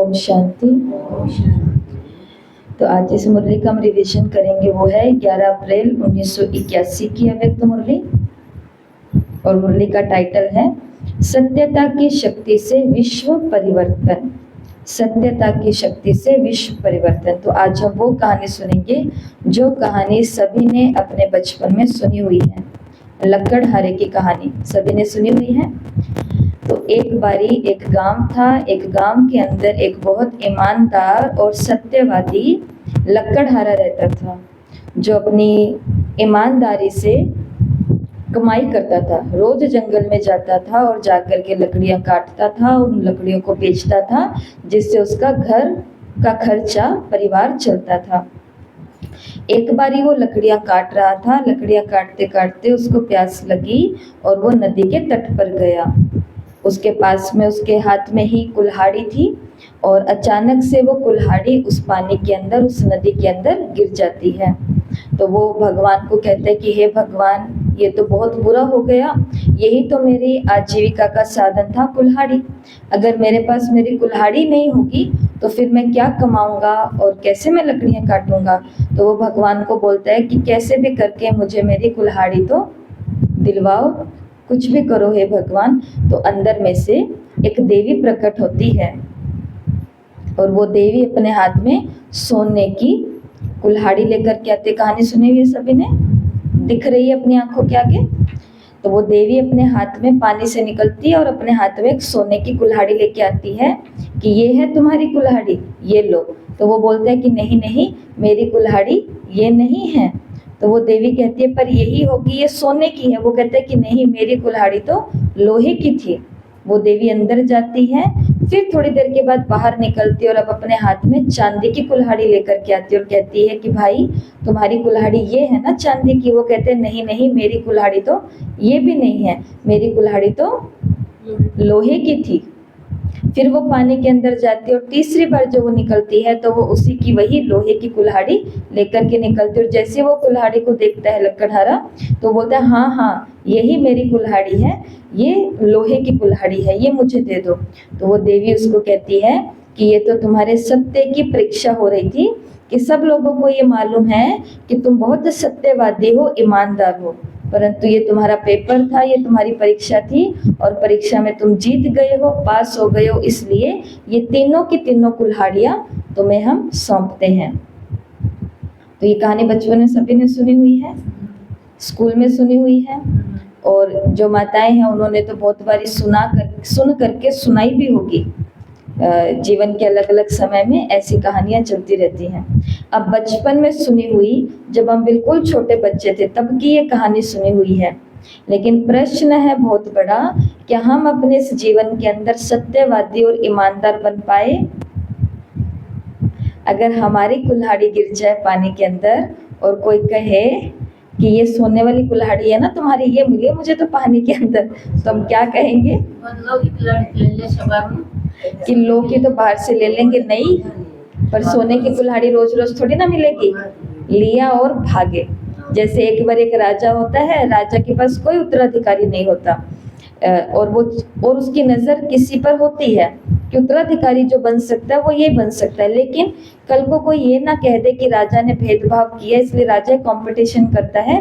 ओम शांति। तो आज जिस मुरली का हम रिविजन करेंगे वो है 11 अप्रैल 1981 की अव्यक्त मुरली, और मुरली का टाइटल है सत्यता की शक्ति से विश्व परिवर्तन। सत्यता की शक्ति से विश्व परिवर्तन। तो आज हम वो कहानी सुनेंगे जो कहानी सभी ने अपने बचपन में सुनी हुई है। लक्कड़हारे की कहानी सभी ने सुनी हुई है। तो एक बारी एक गांव था। एक गांव के अंदर एक बहुत ईमानदार और सत्यवादी लक्कड़हारा रहता था, जो अपनी ईमानदारी से कमाई करता था। रोज जंगल में जाता था और जाकर के लकड़ियां काटता था, उन लकड़ियों को बेचता था, जिससे उसका घर का खर्चा परिवार चलता था। एक बारी वो लकड़ियां काट रहा था। लकड़ियां काटते काटते उसको प्यास लगी और वो नदी के तट पर गया। उसके पास में उसके हाथ में ही कुल्हाड़ी थी और अचानक से वो कुल्हाड़ी उस पानी के अंदर, उस नदी के अंदर गिर जाती है। तो वो भगवान को कहते हैं कि हे भगवान, ये तो बहुत बुरा हो गया। यही तो मेरी आजीविका का साधन था, कुल्हाड़ी। अगर मेरे पास मेरी कुल्हाड़ी नहीं होगी तो फिर मैं क्या कमाऊंगा और कैसे मैं लकड़ियां काटूंगा। तो वो भगवान को बोलता है कि कैसे भी करके मुझे मेरी कुल्हाड़ी तो दिलवाओ, कुछ भी करो हे भगवान। तो अंदर में से एक देवी प्रकट होती है और वो देवी अपने हाथ में सोने की कुल्हाड़ी लेकर के आती है। कहानी सुनी हुई है सभी ने, दिख रही है अपनी आंखों के आगे। तो वो देवी अपने हाथ में पानी से निकलती है और अपने हाथ में एक सोने की कुल्हाड़ी लेके आती है कि ये है तुम्हारी कुल्हाड़ी, ये लो। तो वो बोलता है कि नहीं नहीं, मेरी कुल्हाड़ी ये नहीं है। तो वो देवी कहती है पर यही होगी, ये सोने की है। वो कहते हैं कि नहीं, मेरी कुल्हाड़ी तो लोहे की थी। वो देवी अंदर जाती है, फिर थोड़ी देर के बाद बाहर निकलती है और अब अपने हाथ में चांदी की कुल्हाड़ी लेकर के आती है और कहती है कि भाई, तुम्हारी कुल्हाड़ी ये है ना चांदी की। वो कहते हैं नहीं नहीं, मेरी कुल्हाड़ी तो ये भी नहीं है, मेरी कुल्हाड़ी तो लोहे की थी। फिर वो पानी के अंदर जाती है और तीसरी बार जो वो निकलती है तो वो उसी की वही लोहे की कुल्हाड़ी लेकर के निकलती है। और जैसे वो कुल्हाड़ी को देखता है लक्कड़हारा तो बोलता है हाँ हाँ, यही मेरी कुल्हाड़ी है, ये लोहे की कुल्हाड़ी है, ये मुझे दे दो। तो वो देवी उसको कहती है कि ये तो तुम्हारे सत्य की परीक्षा हो रही थी, कि सब लोगों को ये मालूम है कि तुम बहुत सत्यवादी हो, ईमानदार हो, परंतु ये तुम्हारा पेपर था, ये तुम्हारी परीक्षा थी और परीक्षा में तुम जीत गए हो, पास हो गए हो, इसलिए ये तीनों की तीनों कुल्हाड़ियां तुम्हें हम सौंपते हैं। तो ये कहानी बचपन में सभी ने सुनी हुई है, स्कूल में सुनी हुई है, और जो माताएं हैं उन्होंने तो बहुत बारी सुन करके सुनाई भी होगी। जीवन के अलग अलग समय में ऐसी कहानियां चलती रहती हैं। अब बचपन में सुनी हुई, जब हम बिल्कुल छोटे बच्चे थे तब की ये कहानी सुनी हुई है। लेकिन प्रश्न है बहुत बड़ा, क्या हम अपने इस जीवन के अंदर सत्यवादी और ईमानदार बन पाए? अगर हमारी कुल्हाड़ी गिर जाए पानी के अंदर और कोई कहे कि ये सोने वाली कुल्हाड़ी है ना तुम्हारी, ये मिली मुझे तो पानी के अंदर, तो हम क्या कहेंगे कि लोग की तो बाहर से ले लेंगे, नहीं, पर सोने की कुल्हाड़ी रोज रोज थोड़ी ना मिलेगी। लिया और भागे। जैसे एक बार एक राजा होता है, राजा के पास कोई उत्तराधिकारी नहीं होता, और उसकी नजर किसी पर होती है कि उत्तराधिकारी जो बन सकता है वो ये बन सकता है। लेकिन कल को कोई ये ना कह दे कि राजा ने भेदभाव किया, इसलिए राजा कंपटीशन करता है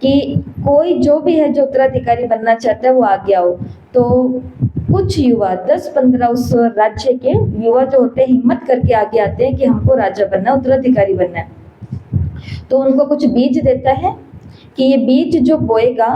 कि कोई जो भी है जो उत्तराधिकारी बनना चाहता है वो आगे आओ। तो कुछ युवा 10-15 उस राज्य के युवा जो होते हैं हिम्मत करके आगे आते हैं कि हमको राजा बनना, उत्तराधिकारी बनना है। तो उनको कुछ बीज देता है कि ये बीज जो बोएगा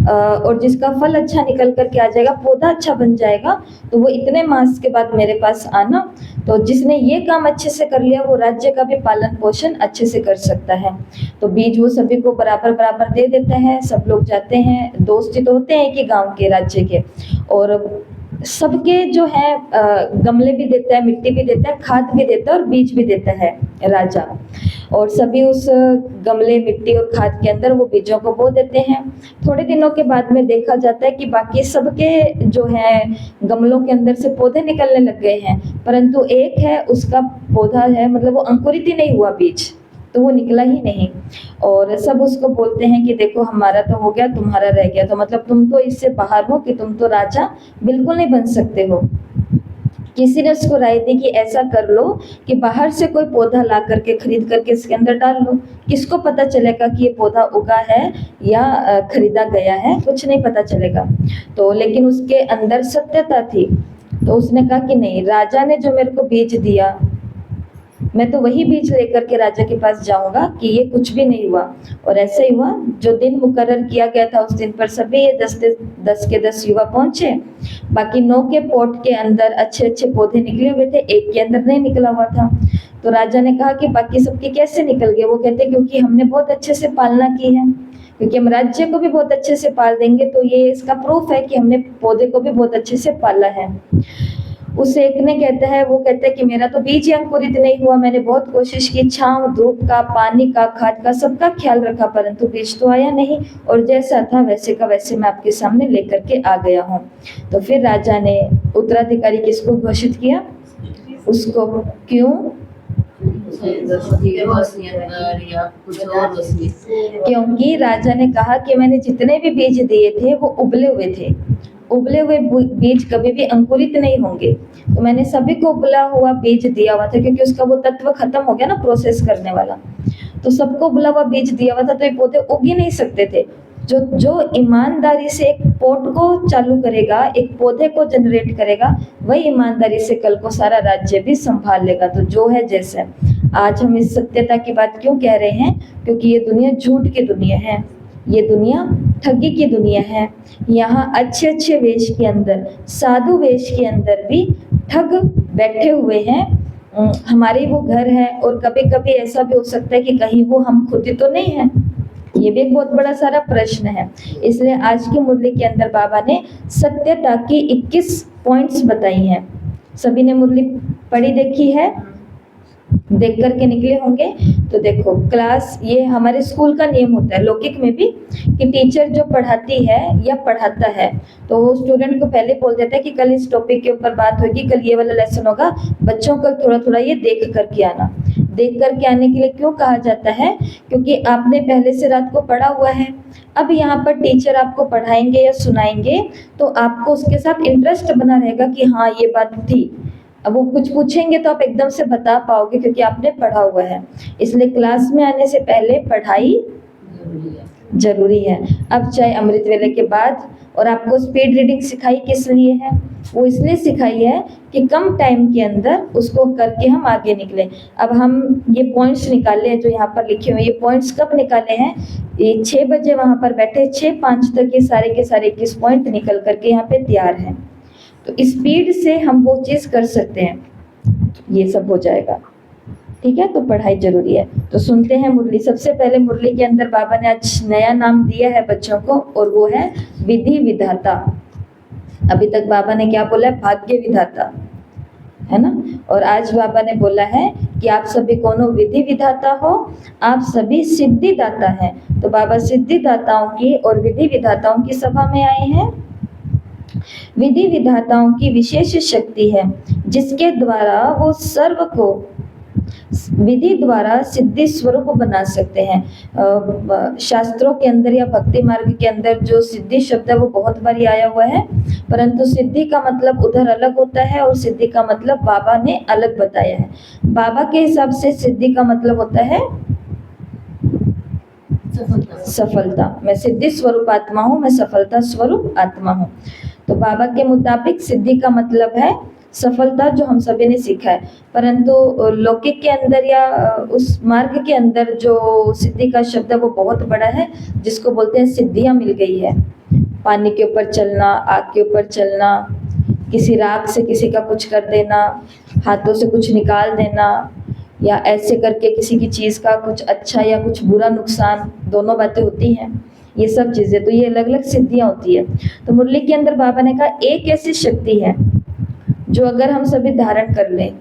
और जिसका फल अच्छा निकल करके आ जाएगा, पौधा अच्छा बन जाएगा, तो वो इतने मास के बाद मेरे पास आना। तो जिसने ये काम अच्छे से कर लिया वो राज्य का भी पालन पोषण अच्छे से कर सकता है। तो बीज वो सभी को बराबर बराबर दे देता है। सब लोग जाते हैं, दोस्त तो होते हैं कि गांव के, राज्य के, और सबके जो है गमले भी देता है, मिट्टी भी देता है, खाद भी देता है और बीज भी देता है राजा। और सभी उस गमले, मिट्टी और खाद के अंदर वो बीजों को बो देते हैं। थोड़े दिनों के बाद में देखा जाता है कि बाकी सबके जो है गमलों के अंदर से पौधे निकलने लग गए हैं, परंतु एक है उसका पौधा है, मतलब वो अंकुरित ही नहीं हुआ बीज, तो वो निकला ही नहीं। और सब उसको बोलते हैं कि देखो हमारा तो हो गया, तुम्हारा रह गया, तो मतलब तुम तो इससे बाहर हो कि तुम तो राजा बिल्कुल नहीं बन सकते हो। किसी ने उसको राय दी कि ऐसा कर लो कि बाहर से कोई पौधा ला करके खरीद करके इसके अंदर डाल लो, किसको पता चलेगा कि ये पौधा उगा है या खरीदा गया है, कुछ नहीं पता चलेगा। तो लेकिन उसके अंदर सत्यता थी, तो उसने कहा कि नहीं, राजा ने जो मेरे को बीज दिया मैं तो वही बीज लेकर के राजा के पास जाऊंगा कि ये कुछ भी नहीं हुआ। और ऐसा ही हुआ, जो दिन मुकर्रर किया गया था उस दिन पर सभी ये 10 के 10 युवा पहुंचे। बाकी 9 के पॉट के अंदर अच्छे अच्छे पौधे निकले हुए थे, एक के अंदर नहीं निकला हुआ था। तो राजा ने कहा कि बाकी सबके कैसे निकल गए? वो कहते क्योंकि हमने बहुत अच्छे से पालना की है, क्योंकि हम राज्य को भी बहुत अच्छे से पाल देंगे तो ये इसका प्रूफ है कि हमने पौधे को भी बहुत अच्छे से पाला है। उस एक ने कहता है, वो कहता है कि मेरा तो बीज ही अंकुरित नहीं हुआ, मैंने बहुत कोशिश की, छांव धूप का, पानी का, खाद का, सबका ख्याल रखा, परंतु बीज तो आया नहीं, और जैसा था वैसे का वैसे मैं आपके सामने लेकर के आ गया हूँ। तो फिर राजा ने उत्तराधिकारी किसको घोषित किया? उसको। क्यों? क्योंकि राजा ने कहा कि मैंने जितने भी बीज दिए थे वो उबले हुए थे, उबले हुए बीज कभी भी अंकुरित नहीं होंगे, तो मैंने सभी को उबला हुआ बीज दिया हुआ था, क्योंकि उसका वो तत्व खत्म हो गया ना प्रोसेस करने वाला, तो सबको उबला हुआ बीज दिया हुआ था, तो ये पौधे उग ही नहीं सकते थे। जो ईमानदारी से एक पॉट को चालू करेगा, एक पौधे को जनरेट करेगा, वही ईमानदारी से कल को सारा राज्य भी संभाल लेगा। तो जो है जैसे आज हम इस सत्यता की बात क्यों कह रहे हैं? क्योंकि ये दुनिया झूठ की दुनिया है, ये दुनिया ठगी की दुनिया है। यहाँ अच्छे अच्छे वेश के अंदर, साधु वेश के अंदर भी ठग बैठे हुए हैं। हमारे वो घर है, और कभी कभी ऐसा भी हो सकता है कि कहीं वो हम खुद ही तो नहीं है, ये भी एक बहुत बड़ा सारा प्रश्न है। इसलिए आज की मुरली के अंदर बाबा ने सत्यता की 21 पॉइंट्स बताई हैं। सभी ने मुरली पढ़ी देखी है, देख करके निकले होंगे। तो देखो, क्लास, ये हमारे स्कूल का नियम होता है, लौकिक में भी, कि टीचर जो पढ़ाती है या पढ़ाता है तो वो स्टूडेंट को पहले बोल देता है कि कल इस टॉपिक के ऊपर बात होगी, कल ये वाला लेसन होगा, बच्चों को थोड़ा थोड़ा ये देख करके आना। देख करके आने के लिए क्यों कहा जाता है? क्योंकि आपने पहले से रात को पढ़ा हुआ है, अब यहाँ पर टीचर आपको पढ़ाएंगे या सुनाएंगे तो आपको उसके साथ इंटरेस्ट बना रहेगा कि हाँ ये बात थी। अब वो कुछ पूछेंगे तो आप एकदम से बता पाओगे, क्योंकि आपने पढ़ा हुआ है। इसलिए क्लास में आने से पहले पढ़ाई जरूरी है। अब चाहे अमृत वेले के बाद, और आपको स्पीड रीडिंग सिखाई किस लिए है? वो इसलिए सिखाई है कि कम टाइम के अंदर उसको करके हम आगे निकले। अब हम ये पॉइंट्स निकाले हैं जो यहाँ पर लिखे हुए, ये पॉइंट्स कब निकाले हैं? ये 6 बजे वहाँ पर बैठे, 6:05 तक ये सारे के सारे 21 पॉइंट निकल करके यहाँ पे तैयार हैं। तो स्पीड से हम वो चीज़ कर सकते हैं, ये सब हो जाएगा। ठीक है, तो पढ़ाई जरूरी है। तो सुनते हैं मुरली। सबसे पहले मुरली के अंदर बाबा ने आज नया नाम दिया है बच्चों को, और वो है विधि विधाता। अभी तक बाबा ने क्या बोला है? भाग्य विधाता, है ना। और आज बाबा ने बोला है कि आप सभी कौन हो? विधि विधाता हो, आप सभी सिद्धिदाता हैं। तो बाबा सिद्धिदाताओं की और विधि विधाताओं की सभा में आए हैं। विधि विधाताओं की विशेष शक्ति है जिसके द्वारा वो सर्व को विधि द्वारा सिद्धि स्वरूप बना सकते हैं। शास्त्रों के अंदर या भक्ति मार्ग के अंदर जो सिद्धि शब्द है वो बहुत बार आया हुआ है, परंतु सिद्धि का मतलब उधर अलग होता है और सिद्धि का मतलब बाबा ने अलग बताया है। बाबा के हिसाब से सिद्धि का मतलब होता है सफलता। मैं सिद्धि स्वरूप आत्मा हूँ, मैं सफलता स्वरूप आत्मा हूँ। तो बाबा के मुताबिक सिद्धि का मतलब है सफलता, जो हम सभी ने सीखा है। परंतु लौकिक के अंदर या उस मार्ग के अंदर जो सिद्धि का शब्द है वो बहुत बड़ा है, जिसको बोलते हैं सिद्धियां मिल गई है। पानी के ऊपर चलना, आग के ऊपर चलना, किसी राख से किसी का कुछ कर देना, हाथों से कुछ निकाल देना, या ऐसे करके किसी की चीज़ का कुछ अच्छा या कुछ बुरा नुकसान, दोनों बातें होती हैं। ये सब चीज़ें, तो ये अलग अलग सिद्धियां होती है। तो मुरली के अंदर बाबा ने कहा एक ऐसी शक्ति है जो अगर हम सभी धारण कर लें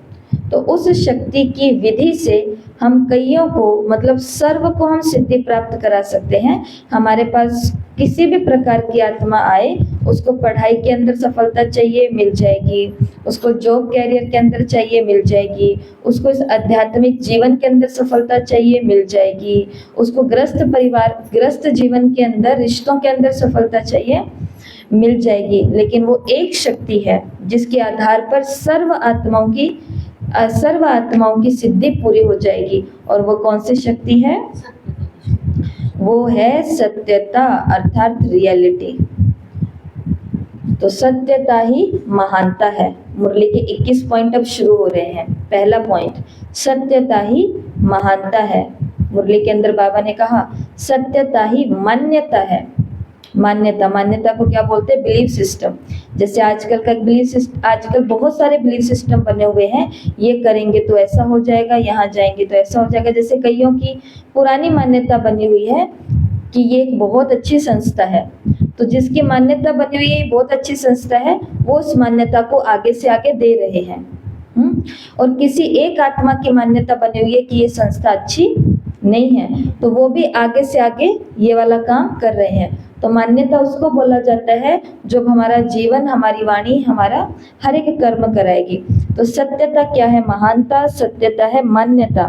तो उस शक्ति की विधि से हम कईयों को, मतलब सर्व को हम सिद्धि प्राप्त करा सकते हैं। हमारे पास किसी भी प्रकार की आत्मा आए उसको पढ़ाई के अंदर सफलता चाहिए, मिल जाएगी। उसको जॉब कैरियर के अंदर चाहिए, मिल जाएगी। उसको इस आध्यात्मिक जीवन के अंदर सफलता चाहिए, मिल जाएगी। उसको ग्रस्त जीवन के अंदर, रिश्तों के अंदर सफलता चाहिए, मिल जाएगी। लेकिन वो एक शक्ति है जिसके आधार पर सर्व आत्माओं की सिद्धि पूरी हो जाएगी। और वो कौन सी शक्ति है? वो है सत्यता, अर्थात रियलिटी। तो सत्यता ही महानता है। मुरली के 21 पॉइंट अब शुरू हो रहे हैं। पहला पॉइंट, सत्यता ही महानता है। मुरली के अंदर बाबा ने कहा सत्यता ही मान्यता है। मान्यता को क्या बोलते हैं? Belief system. जैसे आजकल बहुत सारे बिलीफ सिस्टम बने हुए हैं। ये करेंगे तो ऐसा हो जाएगा, यहाँ जाएंगे तो ऐसा हो जाएगा। जैसे कईयों की पुरानी मान्यता बनी हुई है कि ये एक बहुत अच्छी संस्था है, तो जिसकी मान्यता बनी हुई है बहुत अच्छी संस्था है, वो उस मान्यता को आगे से आगे दे रहे हैं। और किसी एक आत्मा की मान्यता बनी हुई है कि ये संस्था अच्छी नहीं है, तो वो भी आगे से आगे ये वाला काम कर रहे हैं। तो मान्यता उसको बोला जाता है जो हमारा जीवन, हमारी वाणी, हमारा हर एक कर्म कराएगी। तो सत्यता क्या है? महानता। सत्यता है मान्यता।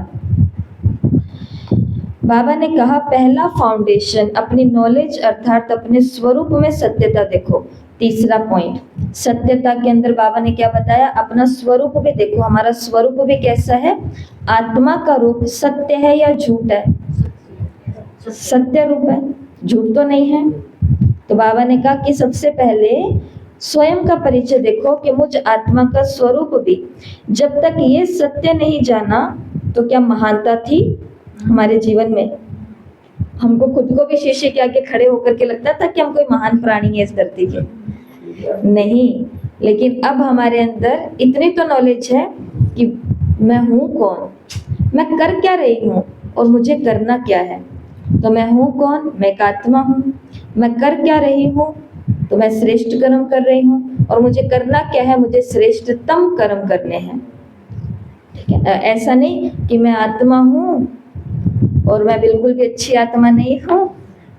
बाबा ने कहा पहला फाउंडेशन अपनी नॉलेज अर्थात अपने स्वरूप में सत्यता देखो। तीसरा पॉइंट, सत्यता के अंदर बाबा ने क्या बताया? अपना स्वरूप भी देखो। हमारा स्वरूप भी कैसा है? आत्मा का रूप सत्य है या झूठ है? सत्य रूप है, झूठ तो नहीं है। तो बाबा ने कहा कि सबसे पहले स्वयं का परिचय देखो कि मुझ आत्मा का स्वरूप भी, जब तक ये सत्य नहीं जाना तो क्या महानता थी हमारे जीवन में? हमको खुद को भी शीशे के आगे खड़े होकर के लगता था कि हम कोई महान प्राणी है इस धरती के? नहीं। लेकिन अब हमारे अंदर इतनी तो नॉलेज है कि मैं हूँ कौन, मैं कर क्या रही हूँ और मुझे करना क्या है। तो मैं हूँ कौन? मैं एक आत्मा हूँ। मैं कर क्या रही हूँ? तो मैं श्रेष्ठ कर्म कर रही हूँ। और मुझे करना क्या है? मुझे श्रेष्ठतम कर्म करने हैं। ठीक है? ऐसा नहीं कि मैं आत्मा हूँ और मैं बिल्कुल भी अच्छी आत्मा नहीं हूँ,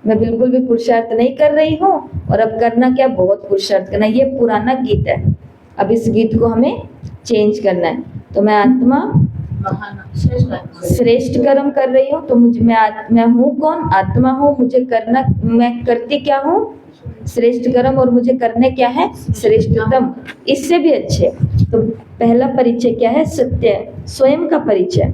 मैं बिल्कुल भी पुरुषार्थ नहीं कर रही हूँ, और अब करना क्या? बहुत पुरुषार्थ करना। ये पुराना गीत है, अब इस गीत को हमें चेंज करना है। तो मैं आत्मा श्रेष्ठ कर्म कर रही हूँ, तो मैं हूँ कौन? आत्मा हूँ। मुझे करना, मैं करती क्या हूँ? श्रेष्ठ कर्म। और मुझे करने क्या है? श्रेष्ठतम। इससे भी अच्छे। तो पहला परिचय क्या है? सत्य, स्वयं का परिचय।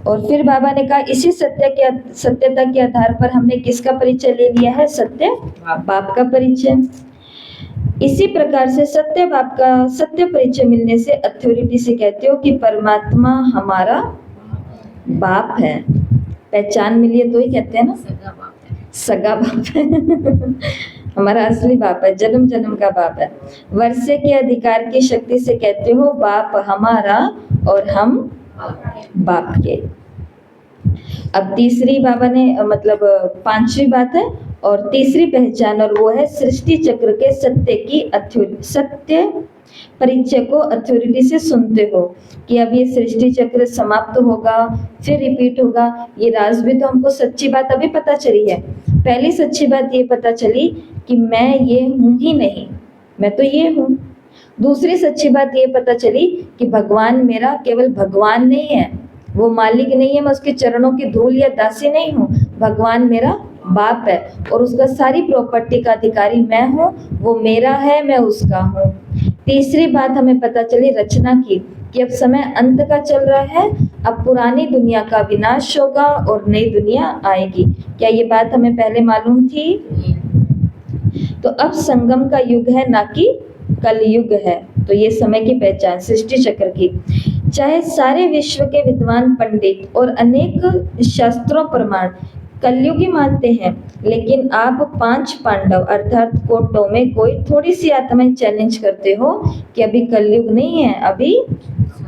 और फिर बाबा ने कहा इसी सत्यता के आधार पर हमने किसका परिचय ले लिया है? सत्य बाप का परिचय। इसी प्रकार से सत्य बाप का सत्य परिचय मिलने से अथॉरिटी से कहते हो कि परमात्मा हमारा बाप है। पहचान मिली है तो ही कहते हैं ना सगा बाप है हमारा असली बाप है, जन्म जन्म का बाप है। वर्षे के अधिकार की शक्ति से कहते हो बाप हमारा और हम बाप के। अब तीसरी बाबा ने मतलब पांचवी बात है और तीसरी पहचान, और वो है सृष्टि चक्र के सत्य परिचय को अथॉरिटी से सुनते हो कि अब ये सृष्टि चक्र समाप्त होगा, फिर रिपीट होगा। ये राज भी तो हमको सच्ची बात अभी पता चली है। पहली सच्ची बात ये पता चली कि मैं ये हूँ ही नहीं, मैं तो ये हूँ। दूसरी सच्ची बात ये पता चली कि भगवान मेरा केवल भगवान नहीं है, वो मालिक नहीं है, मैं उसके चरणों की धूल या दासी नहीं हूँ। भगवान मेरा बाप है और उसका सारी प्रॉपर्टी का अधिकारी मैं हूँ, वो मेरा है, मैं उसका हूँ। तीसरी बात हमें पता चली रचना की कि अब समय अंत का चल रहा है, अब पुरानी दुनिया का विनाश होगा और नई दुनिया आएगी। क्या ये बात हमें पहले मालूम थी? तो अब संगम का युग है, ना कि कलयुग है। तो ये समय की पहचान सृष्टि चक्र की। चाहे सारे विश्व के विद्वान पंडित और अनेक शास्त्रों प्रमाण कलयुगी मानते हैं, लेकिन आप 5 पांडव अर्थात कोटों में कोई थोड़ी सी आत्माएं चैलेंज करते हो कि अभी कलयुग नहीं है, अभी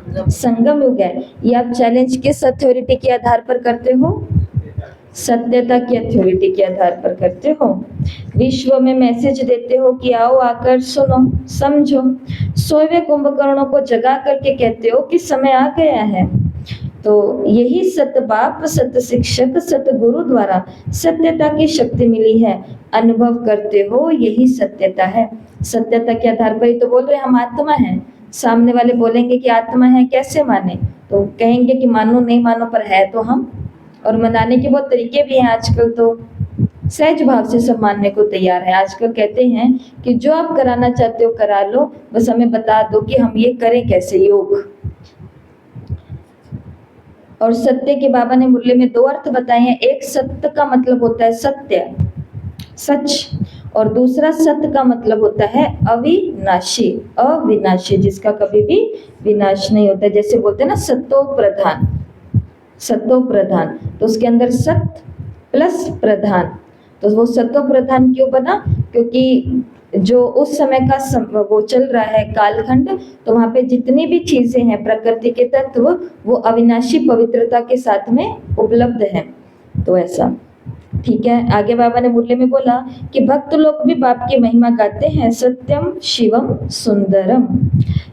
संगम युग है। ये आप चैलेंज किस अथॉरिटी के आधार पर करते हो? सत्यता की अथॉरिटी के आधार पर करते हो। विश्व में मैसेज देते हो कि आओ आकर सुनो समझो। 100वें कुंभकर्णों को जगा करके कहते हो कि समय आ गया है। तो यही सत बाप, सत शिक्षक, सत गुरु द्वारा सत्यता की शक्ति मिली है, अनुभव करते हो यही सत्यता है। सत्यता के आधार पर ही तो बोल रहे हम आत्मा हैं। सामने वाले बोलेंगे कि आत्मा है, कैसे माने? तो कहेंगे कि मानो नहीं मानो, पर है तो हम। और मनाने के बहुत तरीके भी हैं आजकल, तो सहज भाव से सब मानने को तैयार है। आजकल कहते हैं कि जो आप कराना चाहते हो करा लो, बस हमें बता दो कि हम ये करें कैसे, योग। और सत्य के बाबा ने मुरली में दो अर्थ बताए हैं। एक, सत्य का मतलब होता है सत्य, सच, और दूसरा सत्य का मतलब होता है अविनाशी, अविनाशी, जिसका कभी भी विनाश नहीं होता। जैसे बोलते हैं ना सत्तो प्रधान, सत्तो प्रधान, तो उसके अंदर सत्य प्लस प्रधान। तो वो सत्तो प्रधान क्यों बना? क्योंकि जो उस समय का वो चल रहा है कालखंड, तो वहाँ पे जितनी भी चीजें हैं प्रकृति के तत्व, वो अविनाशी पवित्रता के साथ में उपलब्ध हैं। तो ऐसा ठीक है। आगे बाबा ने मुरली में बोला कि भक्त लोग भी बाप की महिमा गाते हैं। सत्यम शिवम सुंदरम,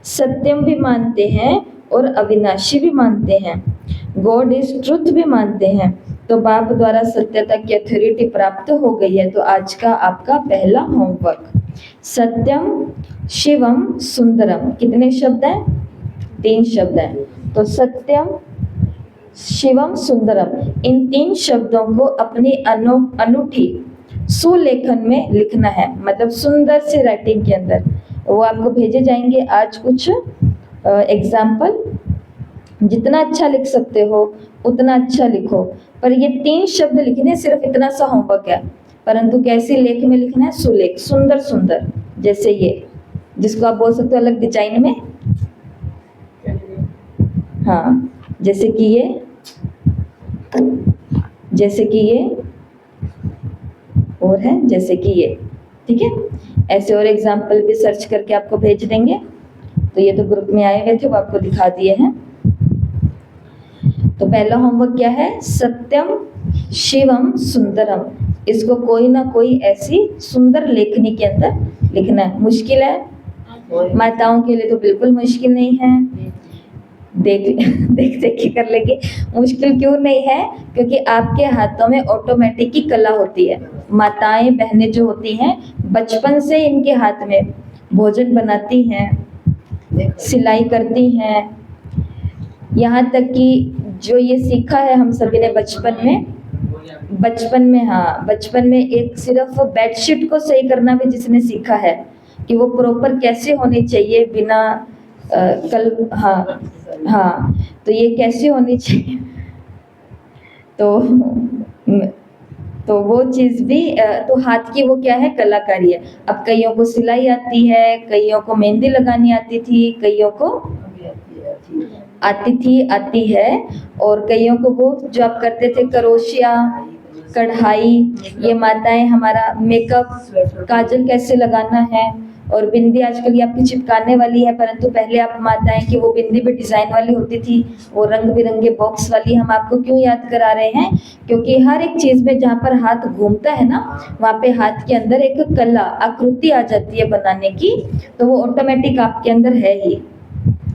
सत्यम भी मानते हैं और अविनाशी भी मानते हैं, गॉड इज ट्रुथ भी मानते हैं। तो बाप द्वारा सत्यता की अथॉरिटी प्राप्त हो गई है। तो आज का आपका पहला होमवर्क, सत्यम शिवम सुंदरम। कितने शब्द हैं? 3 शब्द हैं। तो सत्यम शिवम सुंदरम, इन 3 शब्दों को अपनी अनूठी सुलेखन में लिखना है, मतलब सुंदर से राइटिंग के अंदर। वो आपको भेजे जाएंगे आज कुछ एग्जाम्पल। जितना अच्छा लिख सकते हो उतना अच्छा लिखो, पर ये 3 शब्द लिखने, सिर्फ इतना सा होमवर्क है। परंतु कैसी लेख में लिखना है? सुलेख, सुंदर सुंदर। जैसे ये, जिसको आप बोल सकते हो अलग डिजाइन में, हाँ, जैसे कि ये, जैसे कि ये, और है जैसे कि ये, ठीक है। ऐसे और एग्जाम्पल भी सर्च करके आपको भेज देंगे। तो ये तो ग्रुप में आए हुए थे, वो आपको दिखा दिए हैं। तो पहला होमवर्क क्या है? सत्यम शिवम सुंदरम। इसको कोई ना कोई ऐसी सुंदर लेखनी के अंदर लिखना है। मुश्किल है? माताओं के लिए तो बिल्कुल मुश्किल नहीं है, देख के कर लेंगे। मुश्किल क्यों नहीं है? क्योंकि आपके हाथों में ऑटोमेटिक की कला होती है। माताएं बहनें जो होती हैं, बचपन से इनके हाथ में भोजन बनाती हैं, सिलाई करती हैं, यहाँ तक कि जो ये सीखा है हम सभी ने बचपन में, हाँ, बचपन में एक सिर्फ बेडशीट को सही करना भी जिसने सीखा है कि वो प्रॉपर कैसे होनी चाहिए, बिना हाँ, तो ये कैसे होनी चाहिए, तो वो चीज़ भी, तो हाथ की वो क्या है? कलाकारी है। अब कईयों को सिलाई आती है, कईयों को मेहंदी लगानी आती थी, कईयों को आती है, और कईयों को वो जो आप करते थे करोशिया, कढ़ाई, ये माताएं हमारा मेकअप, काजल कैसे लगाना है, और बिंदी आजकल ये आपकी चिपकाने वाली है, परंतु पहले आप माताएं कि वो बिंदी भी डिजाइन वाली होती थी, वो रंग बिरंगे बॉक्स वाली। हम आपको क्यों याद करा रहे हैं? क्योंकि हर एक चीज में जहाँ पर हाथ घूमता है ना, वहाँ पे हाथ के अंदर एक कला, आकृति आ जाती है बनाने की, तो वो ऑटोमेटिक आपके अंदर है ही,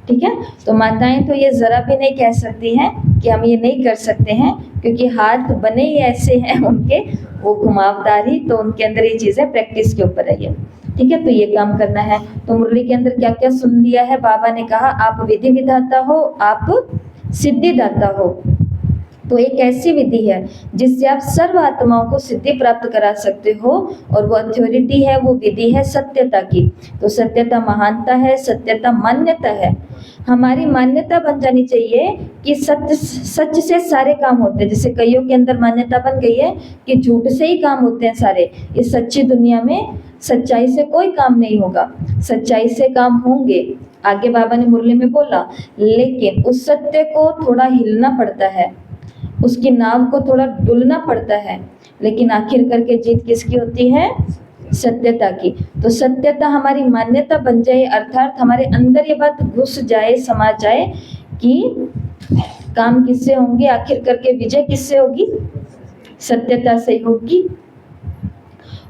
ठीक है। तो माताएं तो ये जरा भी नहीं कह सकती हैं कि हम ये नहीं कर सकते हैं, क्योंकि हाथ बने ही ऐसे हैं उनके, वो घुमावदारी, तो उनके अंदर ये चीजें प्रैक्टिस के ऊपर है ये, ठीक है। तो ये काम करना है। तो मुरली के अंदर क्या क्या सुन लिया है? बाबा ने कहा आप विधि विधाता हो, आप सिद्धिदाता हो। तो एक ऐसी विधि है जिससे आप सर्व आत्माओं को सिद्धि प्राप्त करा सकते हो, और वो अथॉरिटी है, वो विधि है सत्यता की। तो सत्यता महानता है, सत्यता मान्यता है। हमारी मान्यता बन जानी चाहिए कि सच से सारे काम होते हैं। जैसे कईयों के अंदर मान्यता बन गई है कि झूठ से ही काम होते हैं सारे। इस सच्ची दुनिया में सच्चाई से कोई काम नहीं होगा, सच्चाई से काम होंगे। आगे बाबा ने मुरली में बोला, लेकिन उस सत्य को थोड़ा हिलना पड़ता है, उसकी नाव को थोड़ा डुलना पड़ता है, लेकिन आखिर करके जीत किसकी होती है? सत्यता की। तो सत्यता हमारी मान्यता बन जाए, अर्थात हमारे अंदर ये बात घुस जाए, समा जाए कि काम किससे होंगे, आखिर करके विजय किससे होगी? सत्यता से होगी।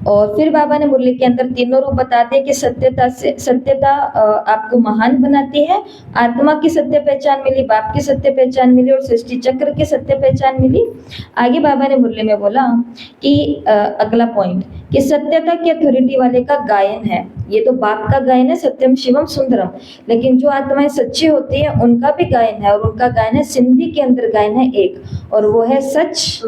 और फिर बाबा ने मुरली के अंदर तीनों रूप बता दिए कि सत्यता आपको महान बनाती है, आत्मा की सत्य पहचान मिली, बाप की सत्य पहचान मिली और सृष्टि चक्र की सत्य पहचान मिली। आगे बाबा ने मुरली में बोला कि अगला पॉइंट कि सत्यता की अथॉरिटी वाले का गायन है, ये तो बाप का गायन है, सत्यम शिवम सुंदरम, लेकिन जो आत्माएं सच्ची होती है उनका भी गायन है, और उनका गायन है सिंधी के अंदर गायन है एक, और वो है सच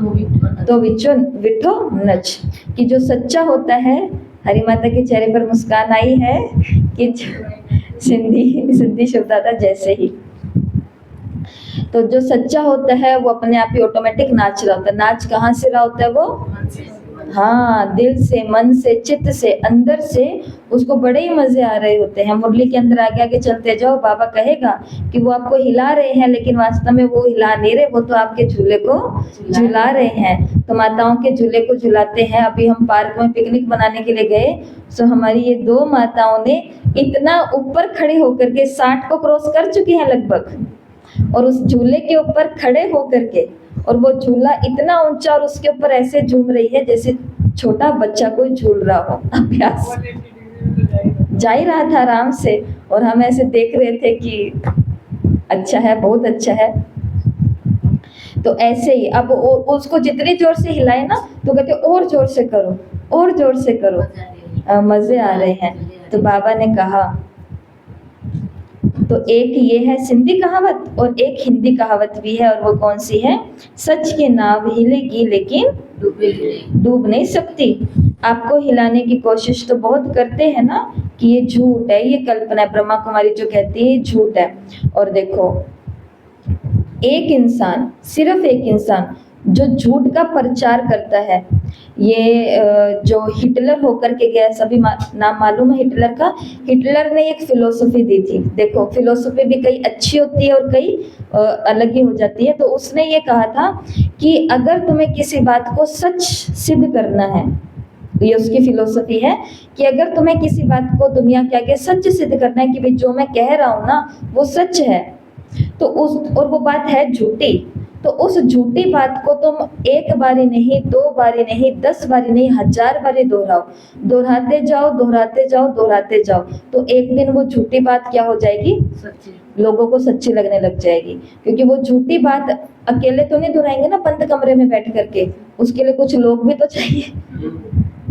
तो विठो नच, कि जो सच्चा होता है, हरी माता के चेहरे पर मुस्कान आई है कि सिंधी शब्द आता जैसे ही, तो जो सच्चा होता है वो अपने आप ही ऑटोमेटिक नाच रहा होता है। नाच कहाँ से रहा होता है वो? हाँ, दिल से, मन से, चित्त से, अंदर से उसको बड़े ही मजे आ रहे होते हैं। मुरली के अंदर आगे आगे चलते जाओ, बाबा कहेगा कि वो आपको हिला रहे हैं, लेकिन वास्तव में वो हिला नहीं रहे, वो तो आपके झूले को झुला रहे हैं। तो माताओं के झूले को झुलाते हैं। अभी हम पार्क में पिकनिक मनाने के लिए गए, तो हमारी ये दो माताओं ने इतना ऊपर खड़े होकर के 60 को क्रॉस कर चुकी हैं लगभग, और उस झूले के ऊपर खड़े होकर के, और वो झूला इतना ऊंचा और उसके ऊपर ऐसे झूम रही है जैसे छोटा बच्चा कोई झूल रहा हो। अभ्यास जा ही रहा था आराम से, और हम ऐसे देख रहे थे कि अच्छा है, बहुत अच्छा है। तो ऐसे ही अब उसको जितनी जोर से हिलाए ना, तो कहते और जोर से करो, और जोर से करो, मजे आ रहे हैं। तो बाबा ने कहा, तो एक ये है सिंधी कहावत और एक हिंदी कहावत भी है, और वो कौन सी है? सच की नाव हिलेगी लेकिन डूब नहीं सकती। आपको हिलाने की कोशिश तो बहुत करते हैं ना कि ये झूठ है, ये कल्पना है। ब्रह्मा कुमारी जो कहती है झूठ है। और देखो, एक इंसान, सिर्फ एक इंसान जो झूठ का प्रचार करता है, ये जो हिटलर होकर के गया, सभी नाम मालूम है हिटलर का। हिटलर ने एक फिलोसफी दी थी। देखो, फिलोसफी भी कई अच्छी होती है और कई अलग ही हो जाती है। तो उसने ये कहा था कि अगर तुम्हें किसी बात को सच सिद्ध करना है, ये उसकी फिलोसफी है कि अगर तुम्हें किसी बात को दुनिया के आगे सच सिद्ध करना है कि भाई जो मैं कह रहा हूँ ना वो सच है, तो और वो बात है झूठी, तो उस झूठी बात को तुम एक बारी नहीं, 2 बारी नहीं, 10 बारी नहीं, 1000 बारी दोहराओ, दोहराते जाओ, दोहराते जाओ, दोहराते जाओ, तो एक दिन वो झूठी बात क्या हो जाएगी? लोगों को सच्ची लगने लग जाएगी। क्योंकि वो झूठी बात अकेले तो नहीं दोहराएंगे ना बंद कमरे में बैठ करके, उसके लिए कुछ लोग भी तो चाहिए,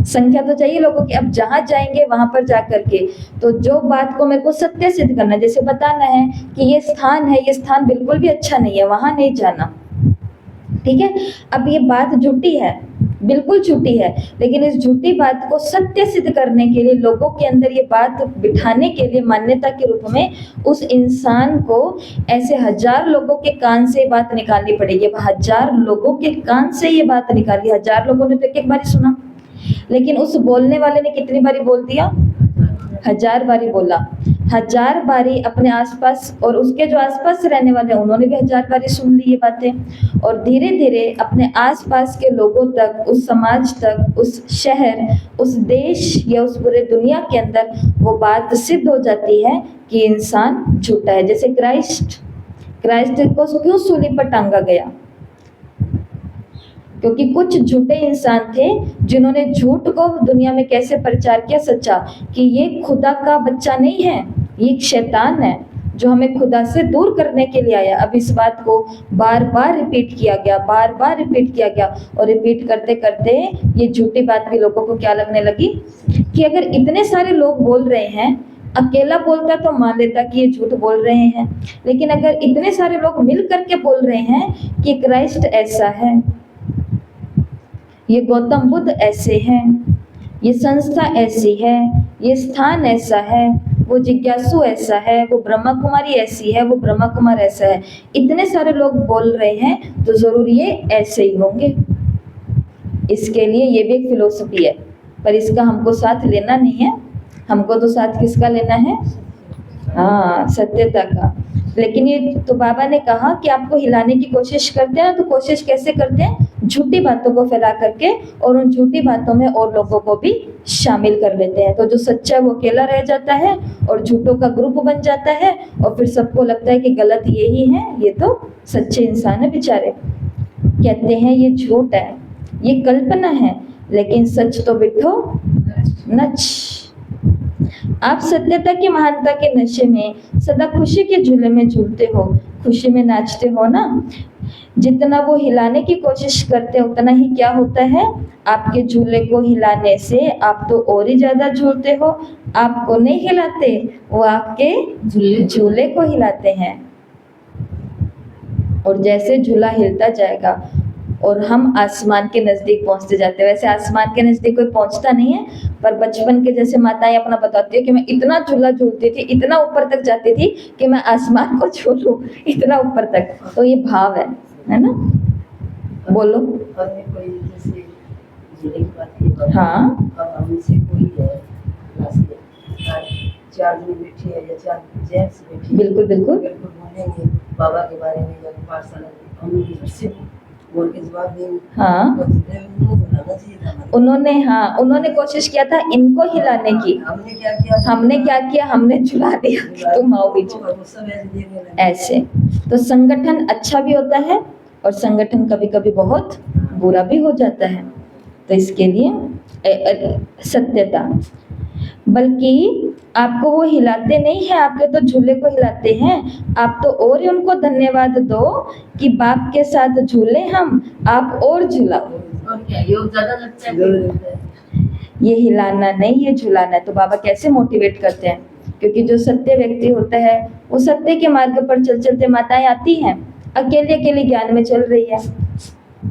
संख्या तो चाहिए लोगों की। अब जहां जाएंगे वहां पर जा करके, तो जो बात को मेरे को सत्य सिद्ध करना है, जैसे बताना है कि ये स्थान है, ये स्थान बिल्कुल भी अच्छा नहीं है, वहां नहीं जाना, ठीक है। अब ये बात झूठी है, बिल्कुल झूठी है, लेकिन इस झूठी बात को सत्य सिद्ध करने के लिए, लोगों के अंदर ये बात बिठाने के लिए, मान्यता के रूप में उस इंसान को ऐसे 1000 लोगों के कान से ये बात निकालनी पड़ेगी। अब 1000 लोगों के कान से ये बात निकाली, 1000 लोगों ने तो एक बार सुना, लेकिन उस बोलने वाले ने कितनी बारी बोल दिया? 1000 बारी बोला। 1000 बारी अपने आसपास और उसके जो आसपास रहने वाले हैं उन्होंने भी 1000 बारी सुन ली ये बातें, और धीरे धीरे अपने आसपास के लोगों तक, उस समाज तक, उस शहर, उस देश या उस पूरे दुनिया के अंदर वो बात सिद्ध हो जाती है कि इंसान झूठा है। जैसे क्राइस्ट को क्यों सूली पर टांगा गया? क्योंकि कुछ झूठे इंसान थे जिन्होंने झूठ को दुनिया में कैसे प्रचार किया सच्चा, कि ये खुदा का बच्चा नहीं है, ये एक शैतान है जो हमें खुदा से दूर करने के लिए आया। अब इस बात को बार बार रिपीट किया गया, बार बार रिपीट किया गया, और रिपीट करते करते ये झूठी बात भी लोगों को क्या लगने लगी कि अगर इतने सारे लोग बोल रहे हैं, अकेला बोलता तो मान लेता कि ये झूठ बोल रहे हैं, लेकिन अगर इतने सारे लोग मिल करके बोल रहे हैं कि क्राइस्ट ऐसा है, ये गौतम बुद्ध ऐसे हैं, ये संस्था ऐसी है, ये स्थान ऐसा है, वो जिज्ञासु ऐसा है, वो ब्रह्मा कुमारी ऐसी है, वो ब्रह्मा कुमार ऐसा है, इतने सारे लोग बोल रहे हैं तो जरूर ये ऐसे ही होंगे। इसके लिए ये भी एक फिलोसफी है, पर इसका हमको साथ लेना नहीं है। हमको तो साथ किसका लेना है? हाँ, सत्यता का। लेकिन ये तो बाबा ने कहा कि आपको हिलाने की कोशिश करते हैं ना, तो कोशिश कैसे करते हैं? झूठी बातों को फैला करके, और उन झूठी बातों में और लोगों को भी शामिल कर लेते हैं। तो जो सच्चा वो अकेला रह जाता है और झूठों का ग्रुप बन जाता है, और फिर सबको लगता है कि गलत यही है, ये तो सच्चे इंसान है बेचारे। कहते हैं ये झूठ है, ये कल्पना है, लेकिन सच तो बिठो नच। आप सत्यता की महानता के नशे में सदा खुशी के झूले में झूलते हो, खुशी में नाचते हो ना। जितना वो हिलाने की कोशिश करते हैं उतना ही क्या होता है, आपके झूले को हिलाने से आप तो और ही ज्यादा झूलते हो। आपको नहीं हिलाते, वो आपके झूले को हिलाते हैं। और जैसे झूला हिलता जाएगा और हम आसमान के नजदीक पहुंचते जाते हैं। वैसे आसमान के नजदीक कोई पहुंचता नहीं है, पर बचपन के जैसे माताएं अपना बताती है कि मैं इतना झूला झूलती थी, इतना ऊपर तक जाती थी कि मैं आसमान को छू लूं, इतना ऊपर तक। तो ये भाव है ना। बोलो। हाँ, बिल्कुल बिल्कुल। बाबा के बारे में जब पाठशाला बोल के जवाब दें। हाँ, उन्होंने कोशिश किया था इनको हिलाने की। हमने क्या किया, हमने झुला दिया कि तुम आओ बीच में। ऐसे तो संगठन अच्छा भी होता है और संगठन कभी कभी बहुत बुरा भी हो जाता है। तो इसके लिए सत्यता, बल्कि आपको वो हिलाते नहीं है, आपके तो झूले को हिलाते हैं। आप तो और ही उनको धन्यवाद दो कि बाप के साथ झूले हम, आप और झूलाओ। और क्या योग ज्यादा लगता है। ये हिलाना नहीं, ये झुलाना है। तो बाबा कैसे मोटिवेट करते हैं, क्योंकि जो सत्य व्यक्ति होता है वो सत्य के मार्ग पर चल चलते माताएं आती हैं, अकेले अकेले ज्ञान में चल रही है,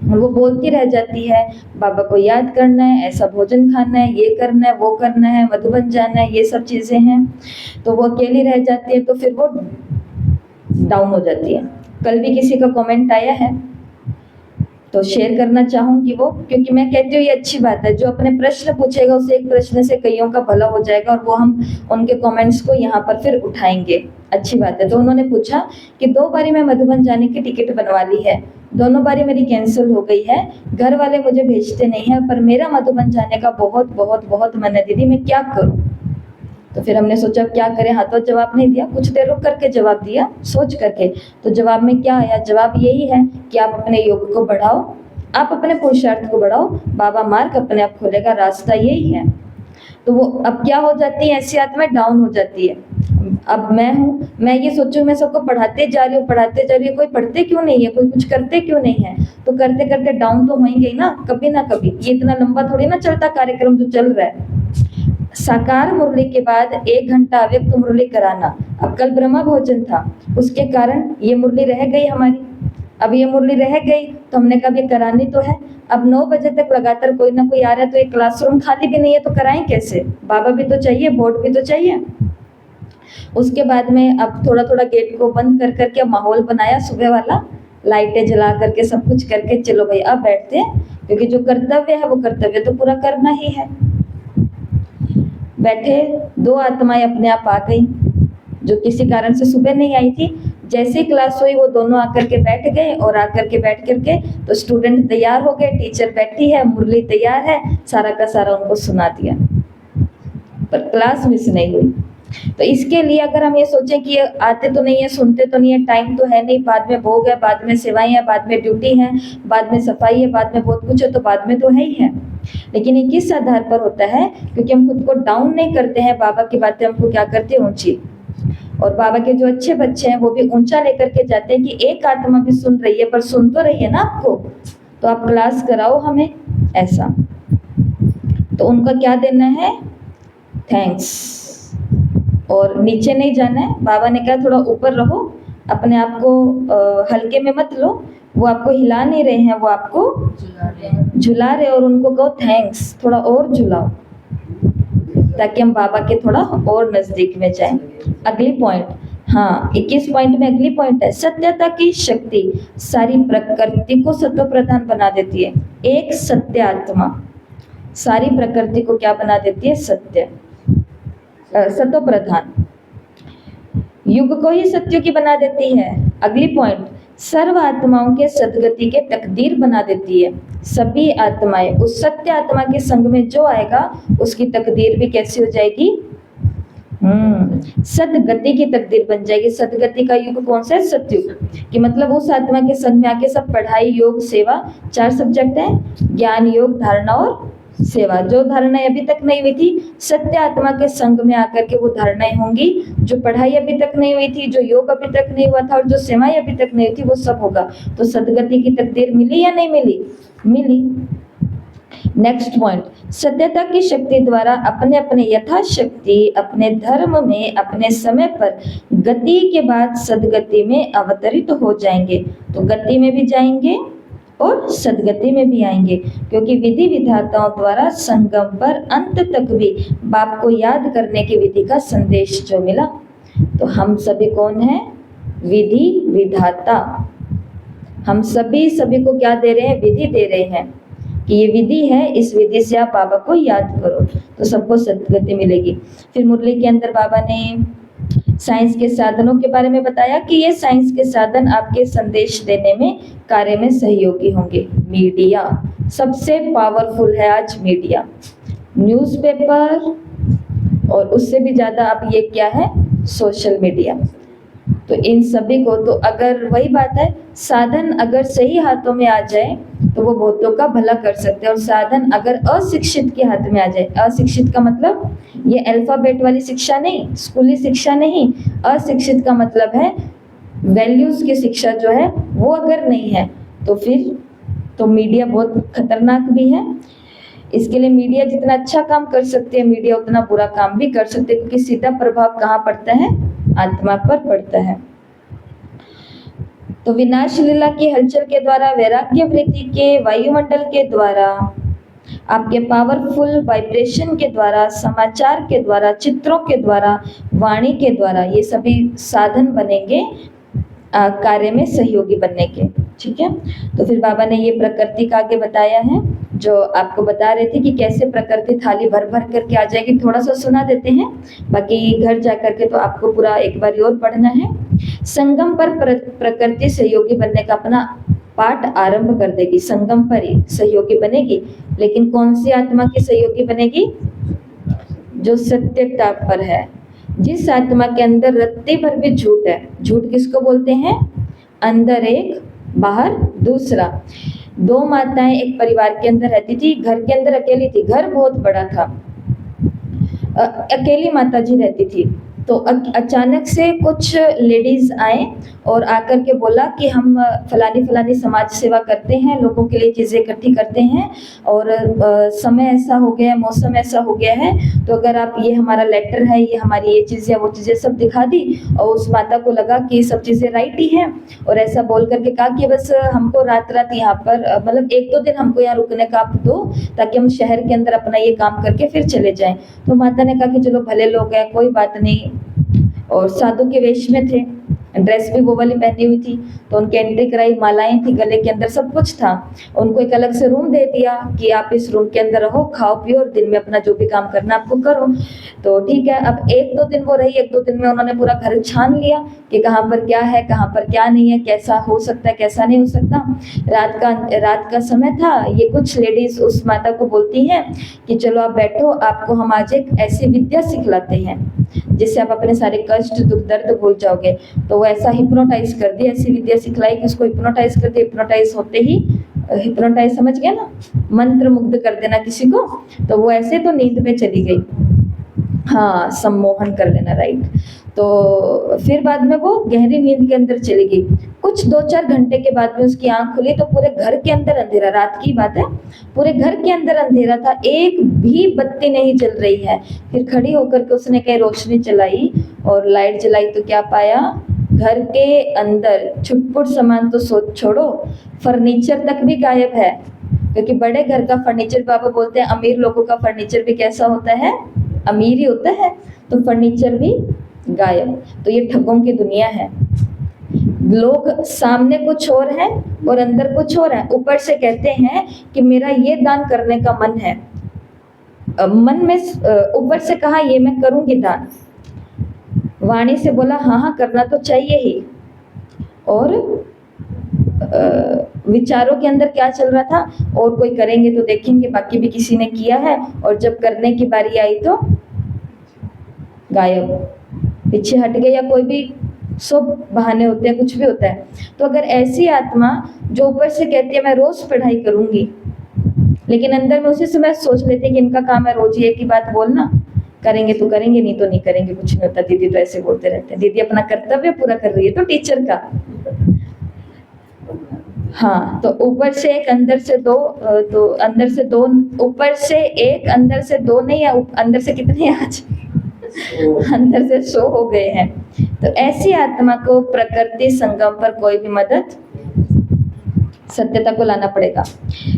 वो बोलती रह जाती है बाबा को याद करना है, ऐसा भोजन खाना है, ये करना है, वो करना है, मधुबन जाना है, ये सब चीजें हैं। तो वो अकेली रह जाती है, तो फिर वो डाउन हो जाती है। कल भी किसी का कमेंट आया है तो शेयर करना चाहूंगी वो, क्योंकि मैं कहती हूँ ये अच्छी बात है। जो अपने प्रश्न पूछेगा उसे एक प्रश्न से कईयों का भला हो जाएगा, और वो हम उनके कमेंट्स को यहाँ पर फिर उठाएंगे। अच्छी बात है। तो उन्होंने पूछा कि 2 बारी मैं मधुबन जाने की टिकट बनवा ली है, दोनों बारी मेरी कैंसिल हो गई है, घर वाले मुझे भेजते नहीं है, पर मेरा मधुबन जाने का बहुत बहुत बहुत मन है दीदी, मैं क्या करूं। तो फिर हमने सोचा क्या करें, हाथों जवाब नहीं दिया, कुछ देर रुक करके जवाब दिया, सोच करके। तो जवाब में क्या आया, जवाब यही है कि आप अपने योग को बढ़ाओ, आप अपने पुरुषार्थ को बढ़ाओ, बाबा मार्ग अपने आप खोलेगा, रास्ता यही है। तो वो अब क्या हो जाती है, ऐसी आत्मा डाउन हो जाती है। अब मैं हूँ, मैं ये सोचूं मैं सबको पढ़ाते जा रही हूँ, पढ़ाते जा रही हूँ, कोई पढ़ते क्यों नहीं है, कोई कुछ करते क्यों नहीं है। तो करते करते डाउन तो होंगे ही ना कभी। ये इतना लंबा थोड़ी ना चलता कार्यक्रम जो चल रहा है। साकार मुरली के बाद 1 घंटा अव्यक्त मुरली कराना। अब कल ब्रह्मा भोजन था, उसके कारण ये मुरली रह गई हमारी। अब ये मुरली रह गई तो हमने कहा ये करानी तो है। अब 9 बजे तक लगातार कोई ना कोई आ रहा है, तो एक क्लासरूम खाली भी नहीं है, तो कराएं कैसे। बाबा भी तो चाहिए, बोर्ड भी तो चाहिए। उसके बाद में अब थोड़ा थोड़ा गेट को बंद कर करके अब माहौल बनाया सुबह वाला, लाइटें जला करके सब कुछ करके चलो भाई अब बैठते हैं, क्योंकि जो कर्तव्य है वो कर्तव्य तो पूरा करना ही है। बैठे, 2 आत्माएं अपने आप आ गई जो किसी कारण से सुबह नहीं आई थी। जैसे ही क्लास हुई वो दोनों आकर के बैठ गए, और आकर के बैठ करके तो स्टूडेंट तैयार हो गए, टीचर बैठी है, मुरली तैयार है, सारा का सारा उनको सुना दिया, पर क्लास मिस नहीं हुई। तो इसके लिए अगर हम ये सोचें कि ये आते तो नहीं है, सुनते तो नहीं है, टाइम तो है नहीं, बाद में भोग है, बाद में सेवाएं हैं, बाद में ड्यूटी है, बाद में सफाई है, बाद में बहुत कुछ है, तो बाद में तो है ही है। लेकिन ये किस आधार पर होता है, क्योंकि हम खुद को डाउन नहीं करते हैं, बाबा की बातें हमको क्या करते हैं ऊंची। और बाबा के जो अच्छे बच्चे हैं वो भी ऊंचा लेकर के जाते हैं कि एक आत्मा भी सुन रही है, पर सुन तो रही है ना आपको, तो आप क्लास कराओ हमें, ऐसा। तो उनका क्या देना है, थैंक्स। और नीचे नहीं जाना है, बाबा ने कहा थोड़ा ऊपर रहो, अपने आप को हल्के में मत लो। वो आपको हिला नहीं रहे हैं, वो आपको झुला रहे, और उनको कहो थैंक्स, थोड़ा और झुलाओ, ताकि हम बाबा के थोड़ा और नजदीक में जाएं। अगली पॉइंट, हाँ 21 पॉइंट में अगली पॉइंट है, सत्यता की शक्ति सारी प्रकृति को सत्व प्रधान बना देती है। एक सत्य आत्मा सारी प्रकृति को क्या बना देती है, सत्व प्रधान, युग को ही सत्य की बना देती है। अगली पॉइंट, सर्व आत्माओं के सदगति के तकदीर बना देती है। सभी आत्माएं उस सत्य आत्मा के संग में जो आएगा उसकी तकदीर भी कैसी हो जाएगी, सदगति की तकदीर बन जाएगी। सदगति का युग कौन सा है, सतयुग, कि मतलब उस आत्मा के संग में आके सब पढ़ाई, योग, सेवा, 4 सब्जेक्ट हैं, ज्ञान, योग, धारणा और सेवा, जो धारणाएं अभी तक नहीं हुई थी सत्य आत्मा के संग में आकर के वो धारणाएं होंगी। जो पढ़ाई अभी तक नहीं हुई थी, जो योग अभी तक नहीं हुआ था और जो सेवाएं अभी तक नहीं हुई थी, वो सब होगा। तो सदगति की तकदीर मिली या नहीं मिली? मिली। नेक्स्ट पॉइंट, सत्यता की शक्ति द्वारा अपने अपने यथाशक्ति अपने धर्म में अपने समय पर गति के बाद सदगति में अवतरित हो जाएंगे। तो गति में भी जाएंगे और सदगति में भी आएंगे, क्योंकि विधि विधाताओं द्वारा संगम पर अंत तक भी बाप को याद करने की विधि का संदेश जो मिला। तो हम सभी कौन हैं? विधि विधाता। हम सभी को क्या दे रहे हैं? विधि दे रहे हैं कि ये विधि है, इस विधि से आप बाबा को याद करो, तो सबको सदगति मिलेगी। फिर मुरली के अंदर बाबा ने साइंस के साधनों के बारे में बताया कि ये साइंस के साधन आपके संदेश देने में कार्य में सहयोगी होंगे। मीडिया सबसे पावरफुल है आज, मीडिया, न्यूज़पेपर, और उससे भी ज़्यादा अब ये क्या है? Social media. तो इन सभी को, तो अगर वही बात है, साधन अगर सही हाथों में आ जाए तो वो बहुतों का भला कर सकते हैं, और साधन अगर अशिक्षित के हाथ में आ जाए, अशिक्षित का मतलब ये अल्फाबेट वाली शिक्षा नहीं, स्कूली शिक्षा नहीं, अशिक्षित का मतलब है वैल्यूज की शिक्षा जो है वो अगर नहीं है, तो फिर तो मीडिया बहुत खतरनाक भी है। इसके लिए मीडिया जितना अच्छा काम कर सकते हैं, मीडिया उतना बुरा काम भी कर सकते हैं, क्योंकि सीधा प्रभाव कहाँ पड़ता है? आत्मा पर पड़ता है। तो विनाश लीला की हलचल के द्वारा, वैराग्य वृत्ति के वायुमंडल के द्वारा, आपके पावरफुल वाइब्रेशन के द्वारा, समाचार के द्वारा, चित्रों के द्वारा, वाणी के द्वारा, ये सभी साधन बनेंगे कार्य में सहयोगी बनने के। ठीक है। तो फिर बाबा ने ये प्रकृति का आगे बताया है, जो आपको बता रहे थे कि कैसे प्रकृति थाली भर भर करके आ जाएगी। थोड़ा सा सुना देते हैं, बाकी घर जा करके तो आपको पूरा एक बार और पढ़ना है। संगम पर प्रकृति सहयोगी बनने का अपना पाठ आरंभ कर देगी। संगम पर ही सहयोगी बनेगी, लेकिन कौन सी आत्मा की सहयोगी बनेगी? जो सत्यता पर है। जिस आत्मा के अंदर रत्ती भर भी झूठ है, झूठ किसको बोलते हैं? अंदर एक बाहर दूसरा। दो माताएं एक परिवार के अंदर रहती थी, घर के अंदर अकेली थी, घर बहुत बड़ा था, अकेली माता जी रहती थी। तो अचानक से कुछ लेडीज आए और आकर के बोला कि हम फलानी समाज सेवा करते हैं, लोगों के लिए चीज़ें इकट्ठी करते हैं, और समय ऐसा हो गया है, मौसम ऐसा हो गया है, तो अगर आप, ये हमारा लेटर है, ये हमारी ये चीज़ें वो चीज़ें सब दिखा दी। और उस माता को लगा कि सब चीज़ें राइट ही हैं, और ऐसा बोल करके कहा कि बस हमको रात यहाँ पर, मतलब 1-2 दिन हमको यहाँ रुकने का आप दो, ताकि हम शहर के अंदर अपना ये काम करके फिर चले जाएं। तो माता ने कहा कि चलो भले लोग हैं, कोई बात नहीं, और साधु के वेश में थे, ड्रेस भी वो वाली पहनी हुई थी। तो उनकी एंट्री कराई, मालाएं थी गले के अंदर, सब कुछ था। उनको एक अलग से रूम दे दिया कि आप इस रूम के अंदर रहो, खाओ पियो, और दिन में अपना जो भी काम करना आपको करो। तो ठीक है। अब 1-2 दिन वो रही, 1-2 दिन में उन्होंने पूरा घर छान लिया कि कहाँ पर क्या है, कहाँ पर क्या नहीं है, कैसा हो सकता है, कैसा नहीं हो सकता। रात का समय था। ये कुछ लेडीज उस माता को बोलती हैं कि चलो आप बैठो, आपको हम आज एक ऐसी विद्या सिखलाते हैं जिससे आप अपने सारे कष्ट दुख दर्द भूल जाओगे। तो वो ऐसा हिप्नोटाइज कर दिया, ऐसी विद्या सिखलाई कि उसको हिप्नोटाइज कर दिया। हिप्नोटाइज होते ही, हिप्नोटाइज समझ गया ना, मंत्र मुग्ध कर देना किसी को, तो वो ऐसे तो नींद में चली गई। हाँ, सम्मोहन कर लेना, राइट। तो फिर बाद में वो गहरी नींद के अंदर चली गई। कुछ 2-4 घंटे के बाद में उसकी आंख खुली तो पूरे घर के अंदर अंधेरा, रात की बात है, पूरे घर के अंदर अंधेरा था, एक भी बत्ती नहीं जल रही है। फिर खड़ी होकर के उसने कहीं रोशनी चलाई और लाइट जलाई तो क्या पाया? घर के अंदर छुटपुट सामान तो छोड़ो, फर्नीचर तक भी गायब है। क्योंकि बड़े घर का फर्नीचर, बाबा बोलते हैं अमीर लोगों का फर्नीचर भी कैसा होता है? अमीर ही होता है। तो फर्नीचर भी गायब। तो ये ठगों की दुनिया है। लोग सामने कुछ और है और अंदर कुछ और है। ऊपर से कहते हैं कि मेरा ये दान करने का मन है, मन में ऊपर से कहा ये मैं करूंगी दान, वाणी से बोला हाँ हाँ करना तो चाहिए ही, और विचारों के अंदर क्या चल रहा था? और कोई करेंगे तो देखेंगे, बाकी भी किसी ने किया है, और जब करने की बारी आई तो गायब, पीछे हट गए, या कोई भी सब बहाने होते हैं, कुछ भी होता है। तो अगर ऐसी आत्मा जो ऊपर से कहती है मैं रोज पढ़ाई करूंगी, लेकिन अंदर में उसी समय सोच लेते कि इनका काम है रोज ही एक ही बात बोलना, करेंगे तो करेंगे, नहीं तो नहीं करेंगे, कुछ नहीं होता। दीदी तो ऐसे बोलते रहते हैं, दीदी अपना कर्तव्य पूरा कर रही है तो टीचर का। हाँ, तो ऊपर से एक अंदर से दो, तो अंदर से दो, ऊपर से एक अंदर से दो नहीं, या अंदर से कितने आज अंदर से 100 हो गए हैं। तो ऐसी आत्मा को प्रकृति संगम पर कोई भी मदद, सत्यता को लाना पड़ेगा।